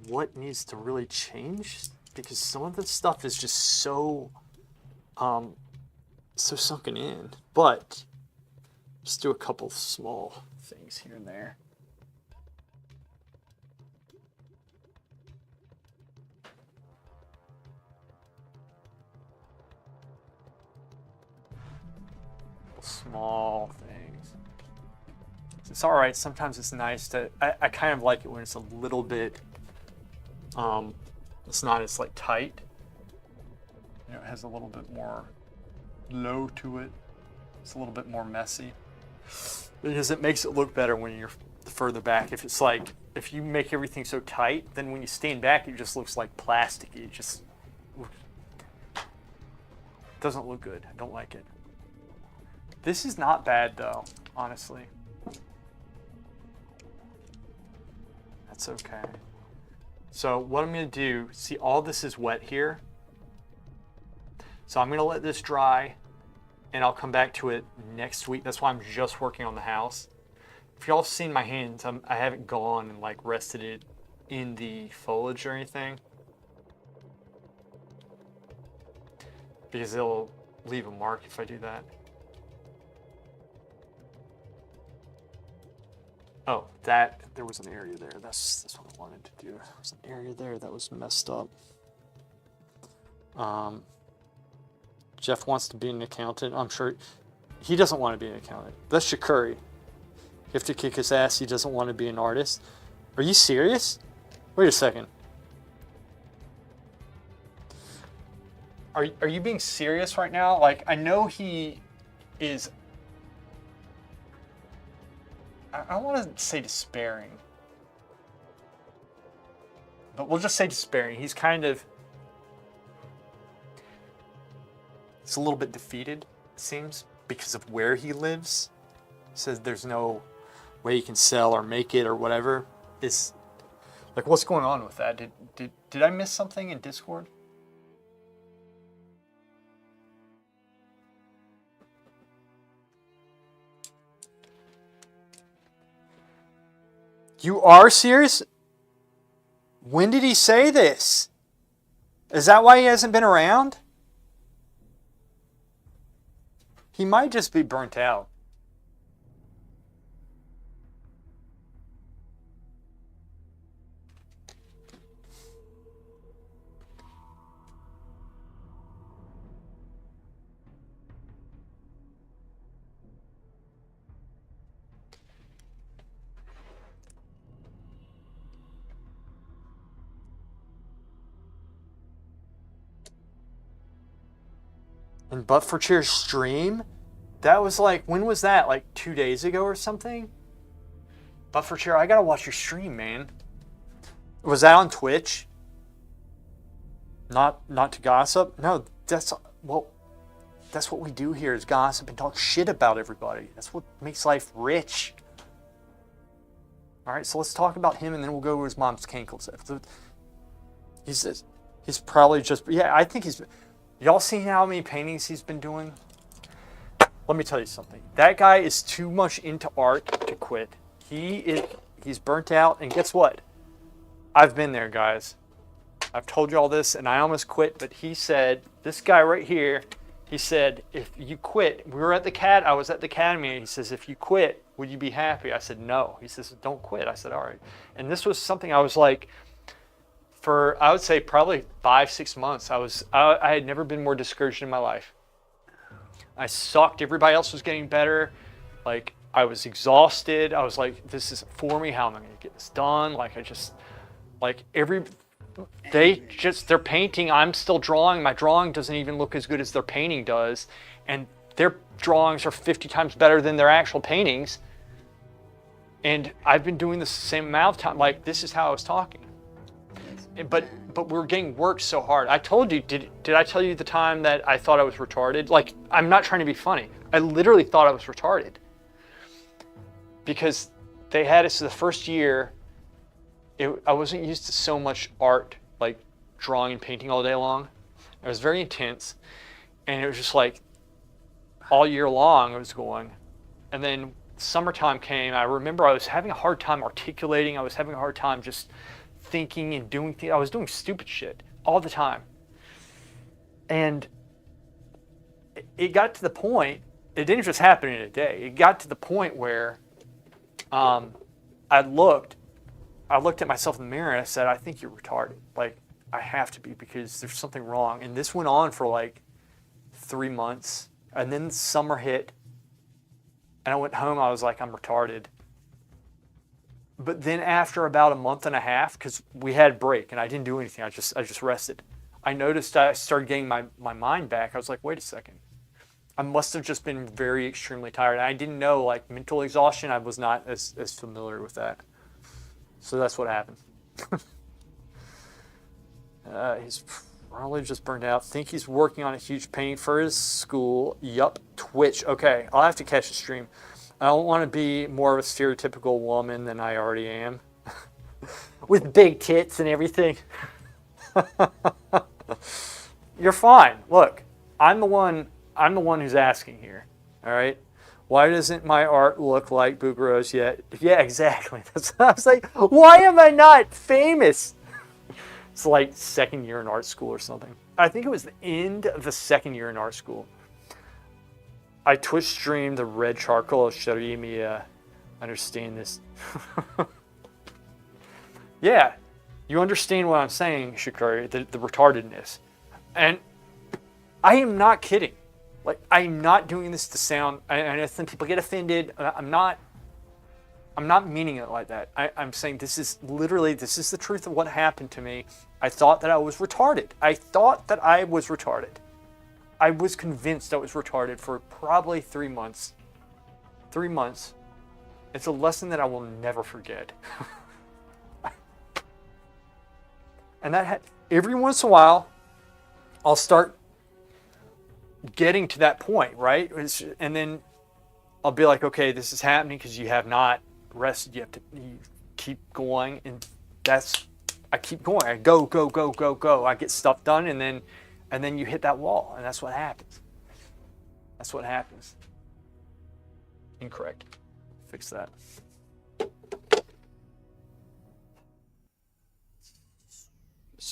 what needs to really change because some of the stuff is just so sunken in. But just do a couple small things here and there. Small things. It's all right. Sometimes it's nice to. I kind of like it when it's a little bit. It's not as like tight. You know, it has a little bit more low to it. It's a little bit more messy because it makes it look better when you're further back. If it's like if you make everything so tight, then when you stand back, it just looks like plasticky. It just doesn't look good. I don't like it. This is not bad though, honestly. That's okay. So what I'm gonna do, see all this is wet here. So I'm gonna let this dry and I'll come back to it next week. That's why I'm just working on the house. If y'all have seen my hands, I haven't gone and like rested it in the foliage or anything. Because it'll leave a mark if I do that. Oh, there was an area there. That's what I wanted to do. There was an area there that was messed up. Jeff wants to be an accountant. I'm sure he doesn't want to be an accountant. That's Shakuri. You have to kick his ass. He doesn't want to be an artist. Are you serious? Wait a second. Are you being serious right now? Like, I know he is... I don't want to say despairing. But we'll just say despairing. He's kind of... He's a little bit defeated, it seems, because of where he lives. He says there's no way you can sell or make it or whatever. It's like, what's going on with that? Did I miss something in Discord? You are serious? When did he say this? Is that why he hasn't been around? He might just be burnt out. And But for Cheer's stream, that was like, when was that? Like 2 days ago or something? But for Cheer, I gotta watch your stream, man. Was that on Twitch? Not to gossip? No, that's what we do here is gossip and talk shit about everybody. That's what makes life rich. All right, so let's talk about him and then we'll go to his mom's cankles. He's probably just, yeah, I think y'all seen how many paintings he's been doing? Let me tell you something. That guy is too much into art to quit. He's burnt out, and guess what? I've been there, guys. I've told you all this, and I almost quit, but he said, this guy right here, he said, if you quit, I was at the academy, and he says, if you quit, would you be happy? I said, no. He says, don't quit. I said, all right. And this was something I was like, for, I would say probably 5-6 months, I had never been more discouraged in my life. I sucked. Everybody else was getting better. Like, I was exhausted. I was like, this isn't for me. How am I going to get this done? Like, they're painting. I'm still drawing. My drawing doesn't even look as good as their painting does. And their drawings are 50 times better than their actual paintings. And I've been doing this the same amount of time. Like, this is how I was talking. But we're getting worked so hard. I told you, did I tell you the time that I thought I was retarded? Like, I'm not trying to be funny. I literally thought I was retarded. Because they had us the first year, I wasn't used to so much art, like drawing and painting all day long. It was very intense. And it was just like, all year long I was going. And then summertime came, I remember I was having a hard time articulating. I was having a hard time just thinking and doing things. I was doing stupid shit all the time. And it got to the point, it didn't just happen in a day. It got to the point where I looked at myself in the mirror and I said, I think you're retarded. Like, I have to be, because there's something wrong. And this went on for like 3 months. And then summer hit. And I went home, I was like, I'm retarded. But then after about a month and a half, because we had a break and I didn't do anything, I just rested. I noticed I started getting my mind back. I was like, wait a second. I must have just been very extremely tired. And I didn't know, like, mental exhaustion, I was not as familiar with that. So that's what happened. He's probably just burned out. Think he's working on a huge painting for his school. Yup. Twitch. Okay, I'll have to catch the stream. I don't want to be more of a stereotypical woman than I already am. With big tits and everything. You're fine. Look, I'm the one who's asking here. All right? Why doesn't my art look like Bouguereau's yet? Yeah, exactly. That's what I was like, why am I not famous? It's like second year in art school or something. I think it was the end of the second year in art school. I Twitch streamed the red charcoal. Show me understand this. Yeah, you understand what I'm saying, Shikari, the retardedness. And I am not kidding. Like, I'm not doing this to sound, I know some people get offended. I'm not meaning it like that. I'm saying this is the truth of what happened to me. I thought that I was retarded. I was convinced I was retarded for probably 3 months. 3 months. It's a lesson that I will never forget. And every once in a while, I'll start getting to that point, right? And then I'll be like, okay, this is happening because you have not rested. You keep going, and I keep going. I go. I get stuff done, and then you hit that wall, and that's what happens. That's what happens. Incorrect. Fix that.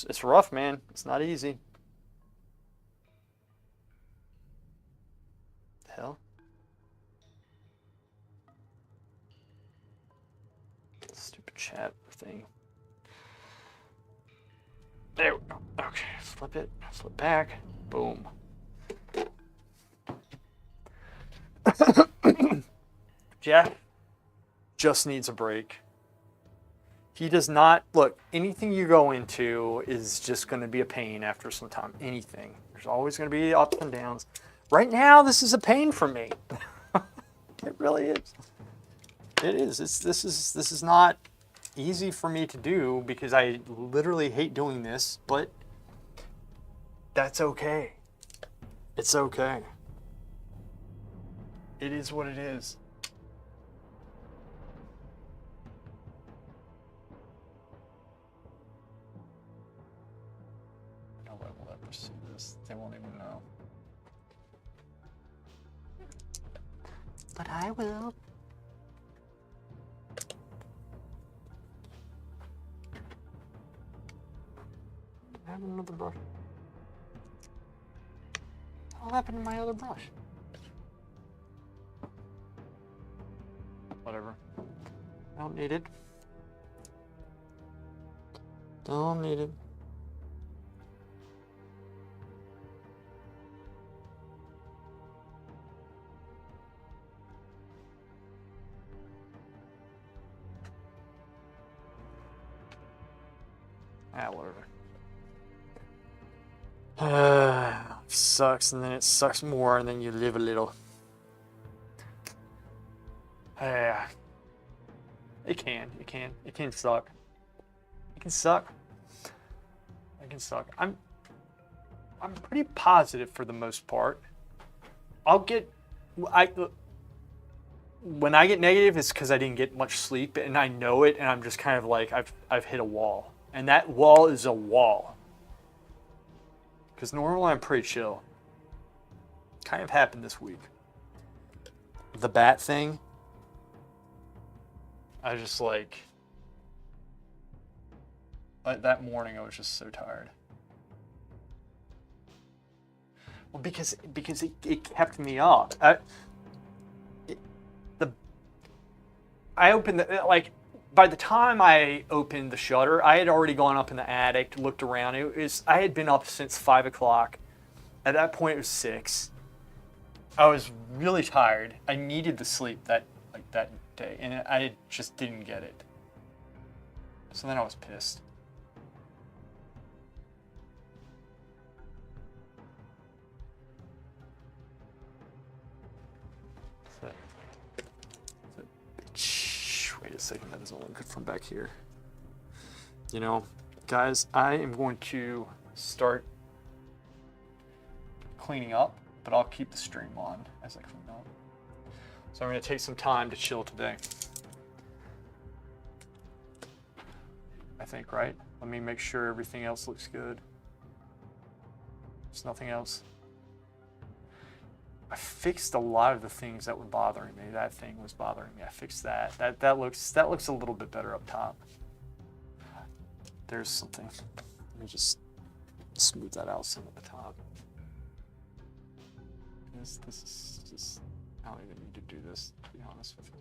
It's rough, man. It's not easy. The hell? Stupid chat thing. There we go. Okay, flip it. Flip back. Boom. Jeff just needs a break. He does not, look, anything you go into is just going to be a pain after some time. Anything. There's always going to be ups and downs. Right now, this is a pain for me. It really is. It is. This is not easy for me to do because I literally hate doing this, but that's okay. It's okay. It is what it is. Nobody will ever see this. They won't even know. But I will. I have another brush. What happened to my other brush? Whatever. Don't need it. Don't need it. Whatever. Sucks, and then it sucks more, and then you live a little. Yeah. It can suck. It can suck. It can suck. I'm pretty positive for the most part. When I get negative, it's because I didn't get much sleep, and I know it, and I'm just kind of like, I've hit a wall. And that wall is a wall. Because normally I'm pretty chill. Kind of happened this week. The bat thing. I just like that morning I was just so tired. Well, because it kept me up. I opened the, like, by the time I opened the shutter, I had already gone up in the attic, looked around. I had been up since 5 o'clock. At that point, it was 6. I was really tired. I needed the sleep that day, and I just didn't get it. So then I was pissed. Wait a second, that doesn't look good from back here. You know, guys, I am going to start cleaning up, but I'll keep the stream on as I clean up. So I'm going to take some time to chill today. I think, right? Let me make sure everything else looks good. There's nothing else. I fixed a lot of the things that were bothering me. That thing was bothering me. I fixed that. That looks a little bit better up top. There's something. Let me just smooth that out some at the top. This is just, I don't even need to do this, to be honest with you.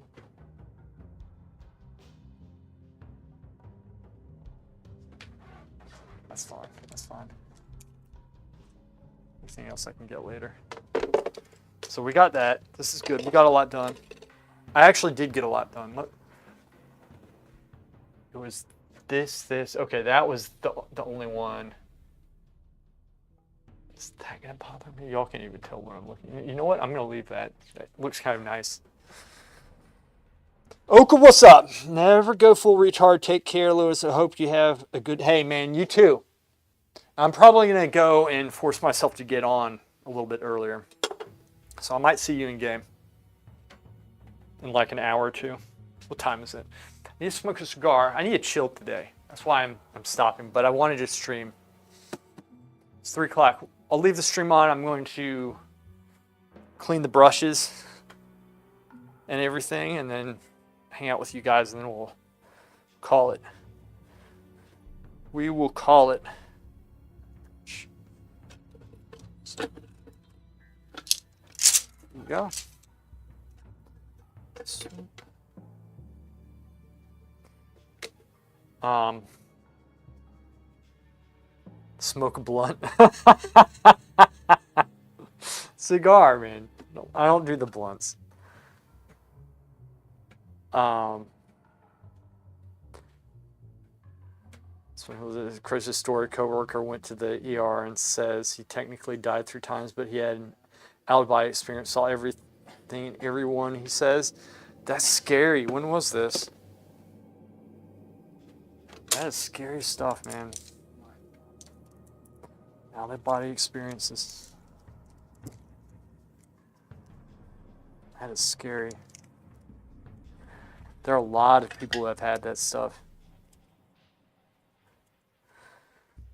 That's fine. That's fine. Anything else I can get later. So we got that. This is good. We got a lot done. I actually did get a lot done. Look. It was this. Okay, that was the only one. Is that gonna bother me? Y'all can't even tell what I'm looking. You know what? I'm gonna leave that. That looks kind of nice. Oka, what's up? Never go full retard. Take care, Lewis. I hope you have a good. Hey, man, you too. I'm probably gonna go and force myself to get on a little bit earlier. So I might see you in game in like an hour or two. What time is it? I need to smoke a cigar. I need to chill today. That's why I'm stopping. But I wanted to stream. It's 3 o'clock. I'll leave the stream on. I'm going to clean the brushes and everything, and then hang out with you guys, and then we'll call it. We will call it. There we go. Smoke a blunt. Cigar, man. No, I don't do the blunts. So the crazy story, coworker went to the ER and says he technically died 3 times, but he had an alibi experience, saw everything and everyone, he says. That's scary. When was this? That is scary stuff, man. Now that body experiences. That is scary. There are a lot of people who have had that stuff.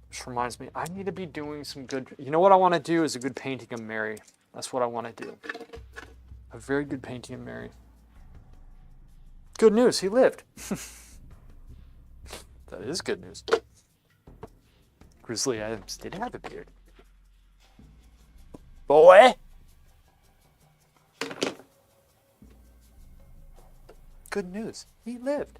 Which reminds me, I need to be doing some good... You know what I want to do is a good painting of Mary. That's what I want to do. A very good painting of Mary. Good news, he lived. That is good news. Grizzly Adams did have a beard. Boy! Good news, he lived.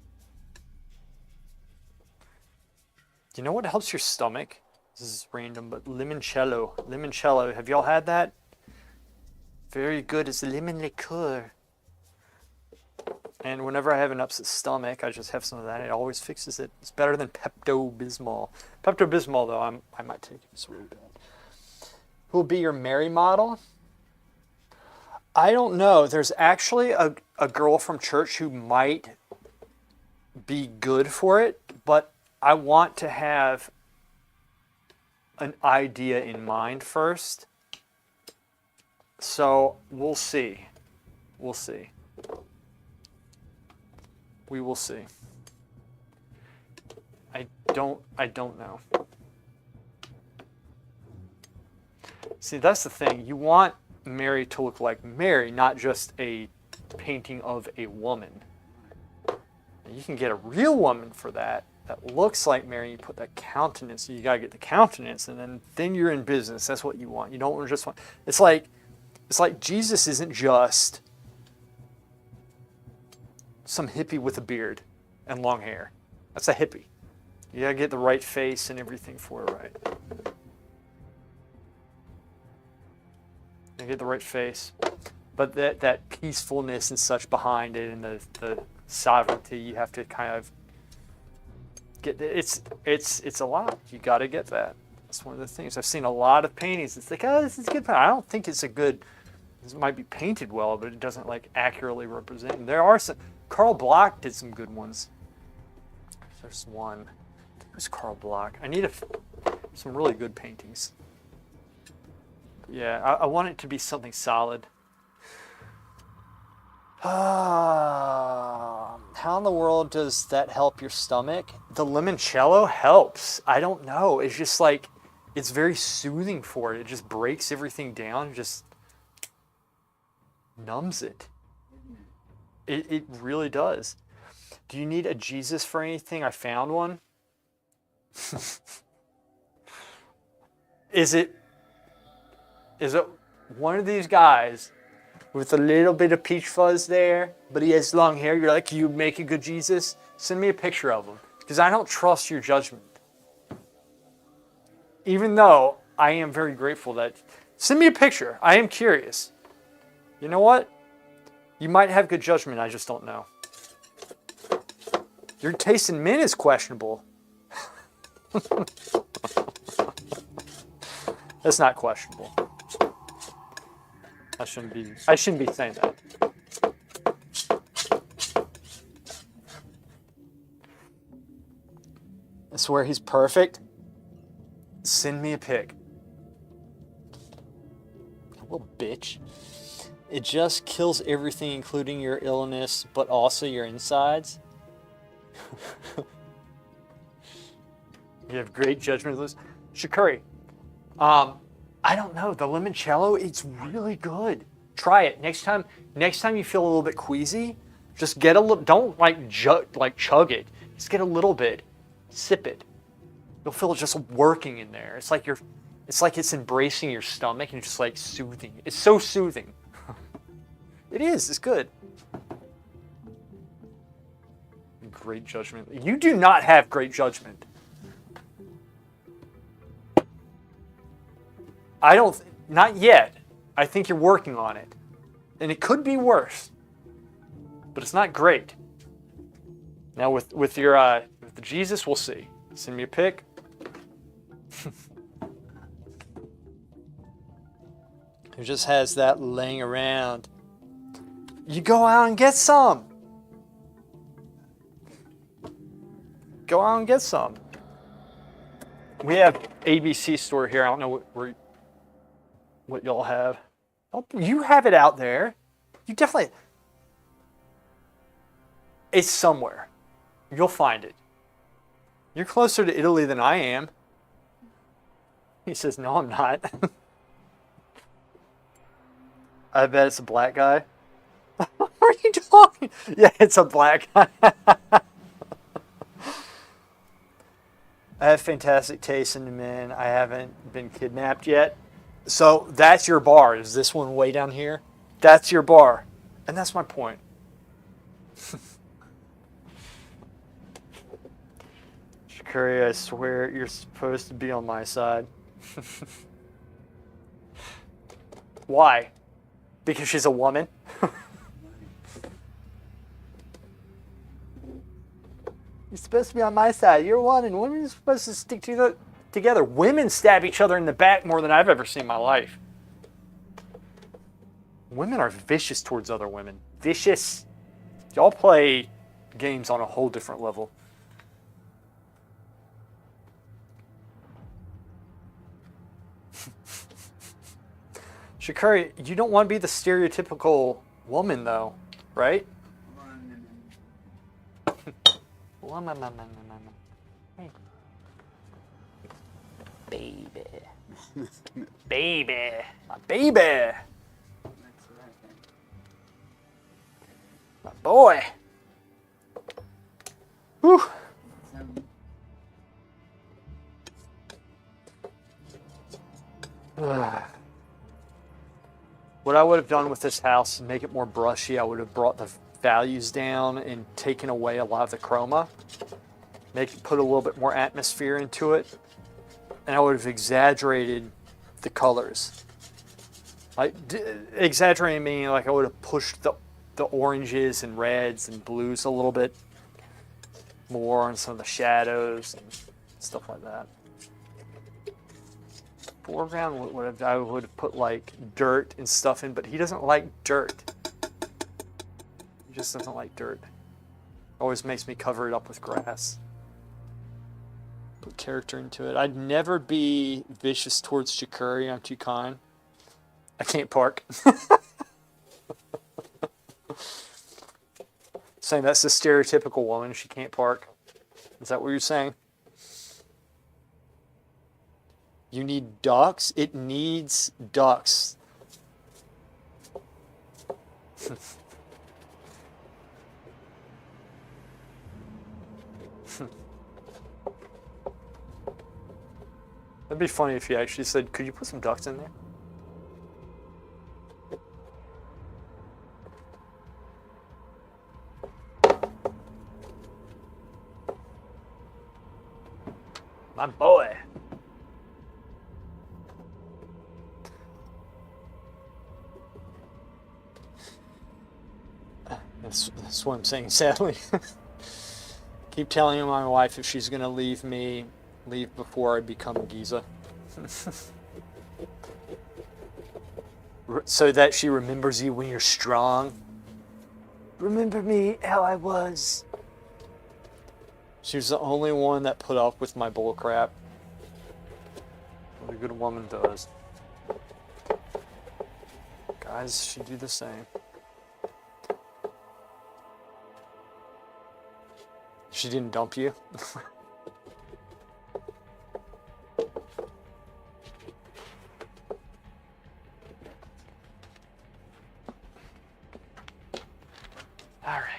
You know what helps your stomach? This is random, but limoncello. Limoncello, have y'all had that? Very good, it's lemon liqueur. And whenever I have an upset stomach, I just have some of that. It always fixes it. It's better than Pepto-Bismol. Pepto-Bismol, though, I might take it. It's really bad. Who will be your Mary model? I don't know. There's actually a girl from church who might be good for it, but I want to have an idea in mind first. So we'll see. We'll see. We will see. I don't know. See, that's the thing. You want Mary to look like Mary, not just a painting of a woman. You can get a real woman for that looks like Mary. You put that countenance. So you got to get the countenance, and then you're in business. That's what you want. You don't just want. It's like Jesus isn't just some hippie with a beard and long hair. That's a hippie. You got to get the right face and everything for it right. You get the right face, but that peacefulness and such behind it, and the sovereignty, you have to kind of get. It's a lot. You got to get that. That's one of the things. I've seen a lot of paintings. It's like, oh, this is good. I don't think it's a good. This might be painted well, but it doesn't like accurately represent. And there are some. Carl Bloch did some good ones. There's one. I think it was Carl Bloch. I need some really good paintings. Yeah, I want it to be something solid. How in the world does that help your stomach? The limoncello helps. I don't know. It's just like, it's very soothing for it. It just breaks everything down, just numbs it. It really does. Do you need a Jesus for anything? I found one. Is it one of these guys with a little bit of peach fuzz there, but he has long hair? You're like, you make a good Jesus? Send me a picture of him, because I don't trust your judgment. Even though I am very grateful that... Send me a picture. I am curious. You know what? You might have good judgment, I just don't know. Your taste in men is questionable. That's not questionable. I shouldn't be saying that. I swear he's perfect. Send me a pic. Little bitch. It just kills everything, including your illness, but also your insides. You have great judgment, Liz. Shakuri. I don't know. The limoncello, it's really good. Try it. Next time you feel a little bit queasy, just get a little. Don't chug it. Just get a little bit. Sip it. You'll feel it just working in there. It's like it's embracing your stomach and just like soothing. It's so soothing. It is. It's good. Great judgment. You do not have great judgment. Not yet. I think you're working on it. And it could be worse. But it's not great. Now with the Jesus, we'll see. Send me a pic. Who just has that laying around. You go out and get some. Go out and get some. We have ABC store here. I don't know what y'all have. Oh, you have it out there. You definitely... It's somewhere. You'll find it. You're closer to Italy than I am. He says, no, I'm not. I bet it's a black guy. What are you talking? Yeah, it's a black guy. I have fantastic taste in men. I haven't been kidnapped yet. So that's your bar. Is this one way down here? That's your bar. And that's my point. Shakuri, I swear you're supposed to be on my side. Why? Because she's a woman? You're supposed to be on my side. You're one, and women are supposed to stick together. Women stab each other in the back more than I've ever seen in my life. Women are vicious towards other women. Vicious. Y'all play games on a whole different level. Shakuri, you don't want to be the stereotypical woman, though, right? Baby. Baby. My baby. My boy. Whew. What I would have done with this house to make it more brushy, I would have brought the values down and taken away a lot of the chroma. Put a little bit more atmosphere into it. And I would have exaggerated the colors. Like exaggerating meaning like I would have pushed the oranges and reds and blues a little bit more on some of the shadows and stuff like that. Foreground, I would have put like dirt and stuff in, but he doesn't like dirt. He just doesn't like dirt. Always makes me cover it up with grass. Put character into it. I'd never be vicious towards Chikuri. I'm too kind. I can't park. Saying that's the stereotypical woman. She can't park. Is that what you're saying? You need ducks? It needs ducks. That'd be funny if you actually said, could you put some ducks in there? My boy. That's what I'm saying, sadly. Keep telling my wife if she's going to leave me, leave before I become a Giza. So that she remembers you when you're strong. Remember me how I was. She was the only one that put up with my bullcrap. What a good woman does. Guys should do the same. She didn't dump you? All right.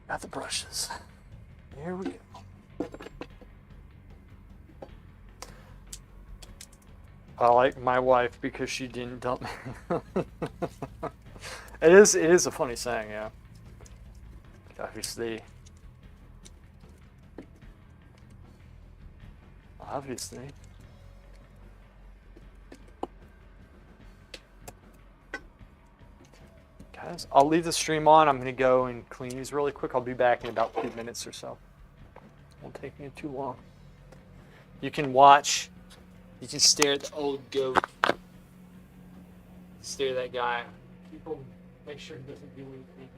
Got the brushes. Here we go. I like my wife because she didn't dump me. It is a funny saying, yeah. Obviously. Guys, I'll leave the stream on. I'm going to go and clean these really quick. I'll be back in about 2 minutes or so. Won't take me too long. You can watch. You can stare at the old goat. Stare at that guy. People make sure he doesn't do anything.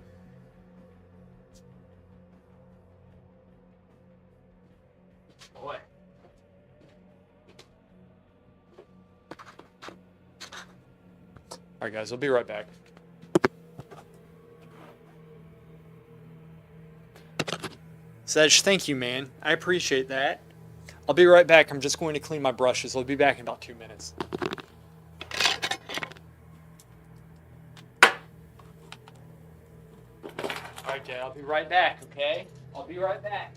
Boy. All right, guys. I'll be right back. Sedge, thank you, man. I appreciate that. I'll be right back. I'm just going to clean my brushes. I'll be back in about 2 minutes. Alright, Jay, I'll be right back, okay? I'll be right back.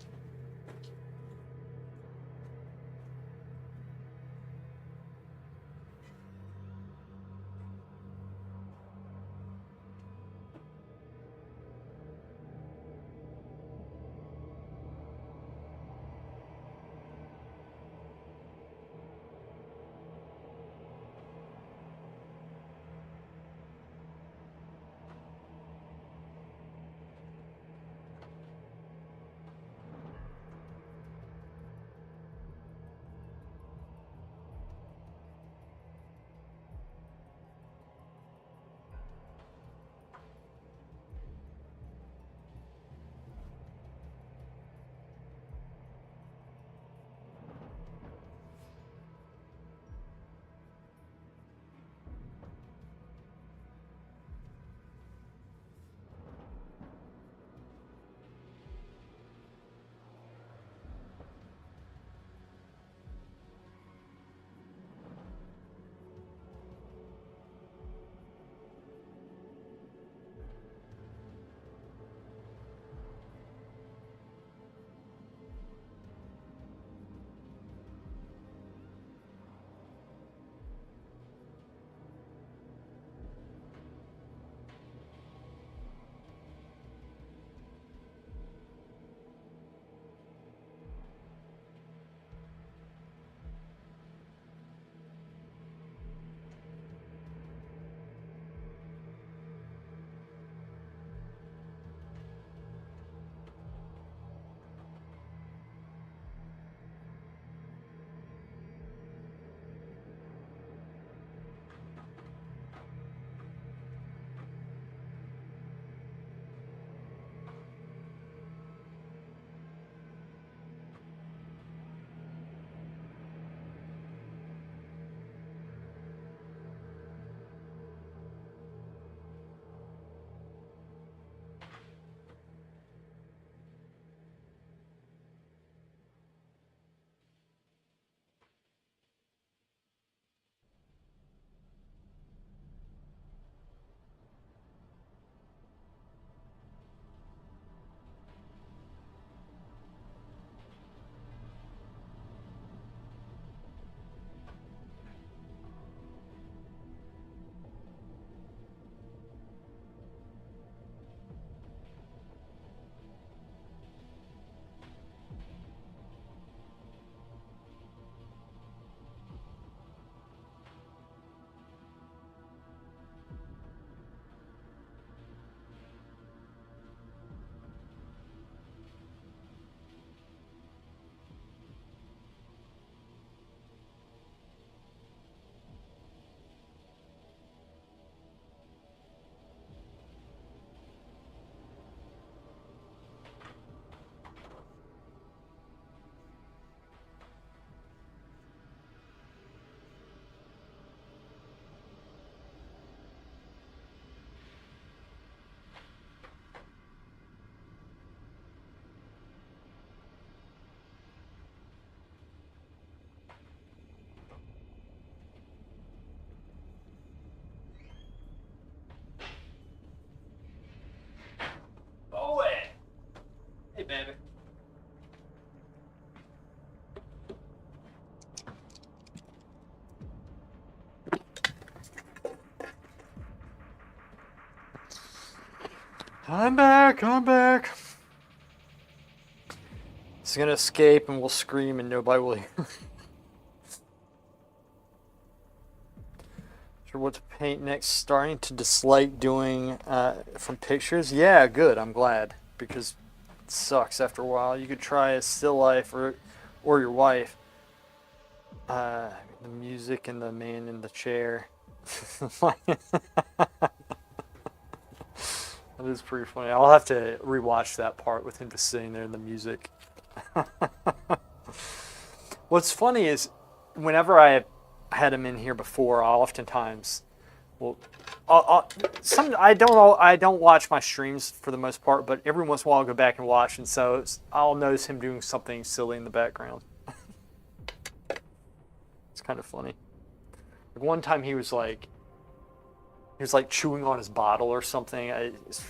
I'm back, I'm back. He's gonna escape and we'll scream and nobody will hear. Sure what to paint next. Starting to dislike doing from pictures. Yeah, good, I'm glad. Because it sucks after a while. You could try a still life or your wife. The music and the man in the chair. That is pretty funny. I'll have to rewatch that part with him just sitting there in the music. What's funny is whenever I had him in here before, I'll oftentimes, well, I don't watch my streams for the most part, but every once in a while I'll go back and watch, and so I'll notice him doing something silly in the background. It's kind of funny. Like one time he was like chewing on his bottle or something. He's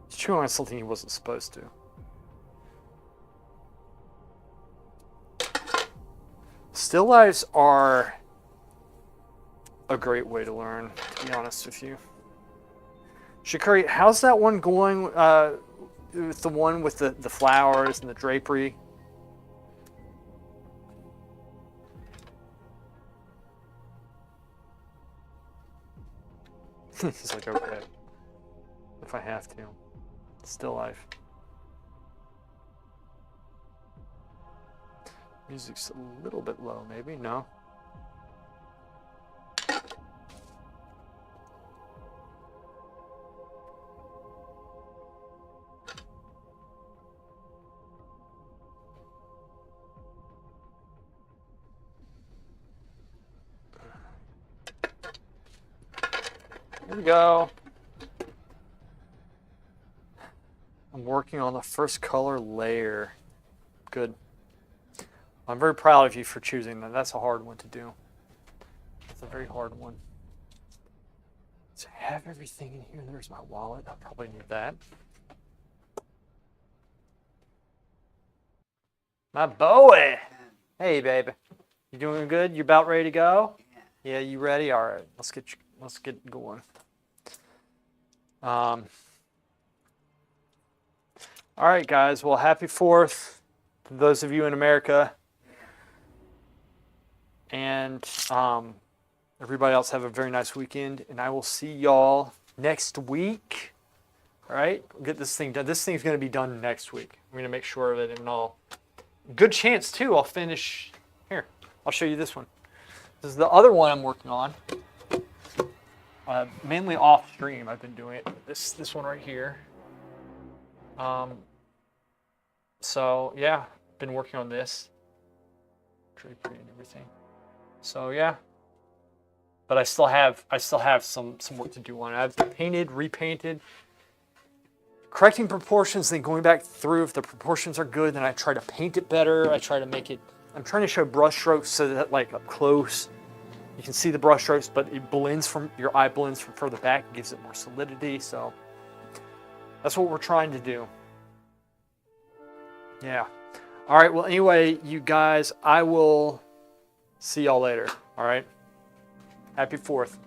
chewing on something he wasn't supposed to. Still lives are a great way to learn, to be honest with you. Shikari, how's that one going with the one with the flowers and the drapery? He's like, okay, if I have to. Still life. Music's a little bit low, maybe? No? Here we go. I'm working on the first color layer. Good. I'm very proud of you for choosing that. That's a hard one to do. It's a very hard one. So I have everything in here. There's my wallet. I'll probably need that. My boy. Hey, baby. You doing good? You about ready to go? Yeah, you ready? All right. Let's get going. All right, guys. Well, happy 4th to those of you in America. And everybody else have a very nice weekend. And I will see y'all next week. All right? We'll get this thing done. This thing's going to be done next week. I'm going to make sure of it and all. Good chance, too. I'll finish. Here. I'll show you this one. This is the other one I'm working on. Mainly off stream. I've been doing it. This one right here. So yeah, been working on this drapery and everything. So yeah, but I still have some work to do on it. I've painted, repainted, correcting proportions, then going back through. If the proportions are good, then I try to paint it better. I try to make it. I'm trying to show brush strokes so that like up close. You can see the brush strokes, but it blends from your eye blends from further back. It gives it more solidity. So that's what we're trying to do. Yeah. All right. Well, anyway, you guys, I will see y'all later. All right. Happy 4th.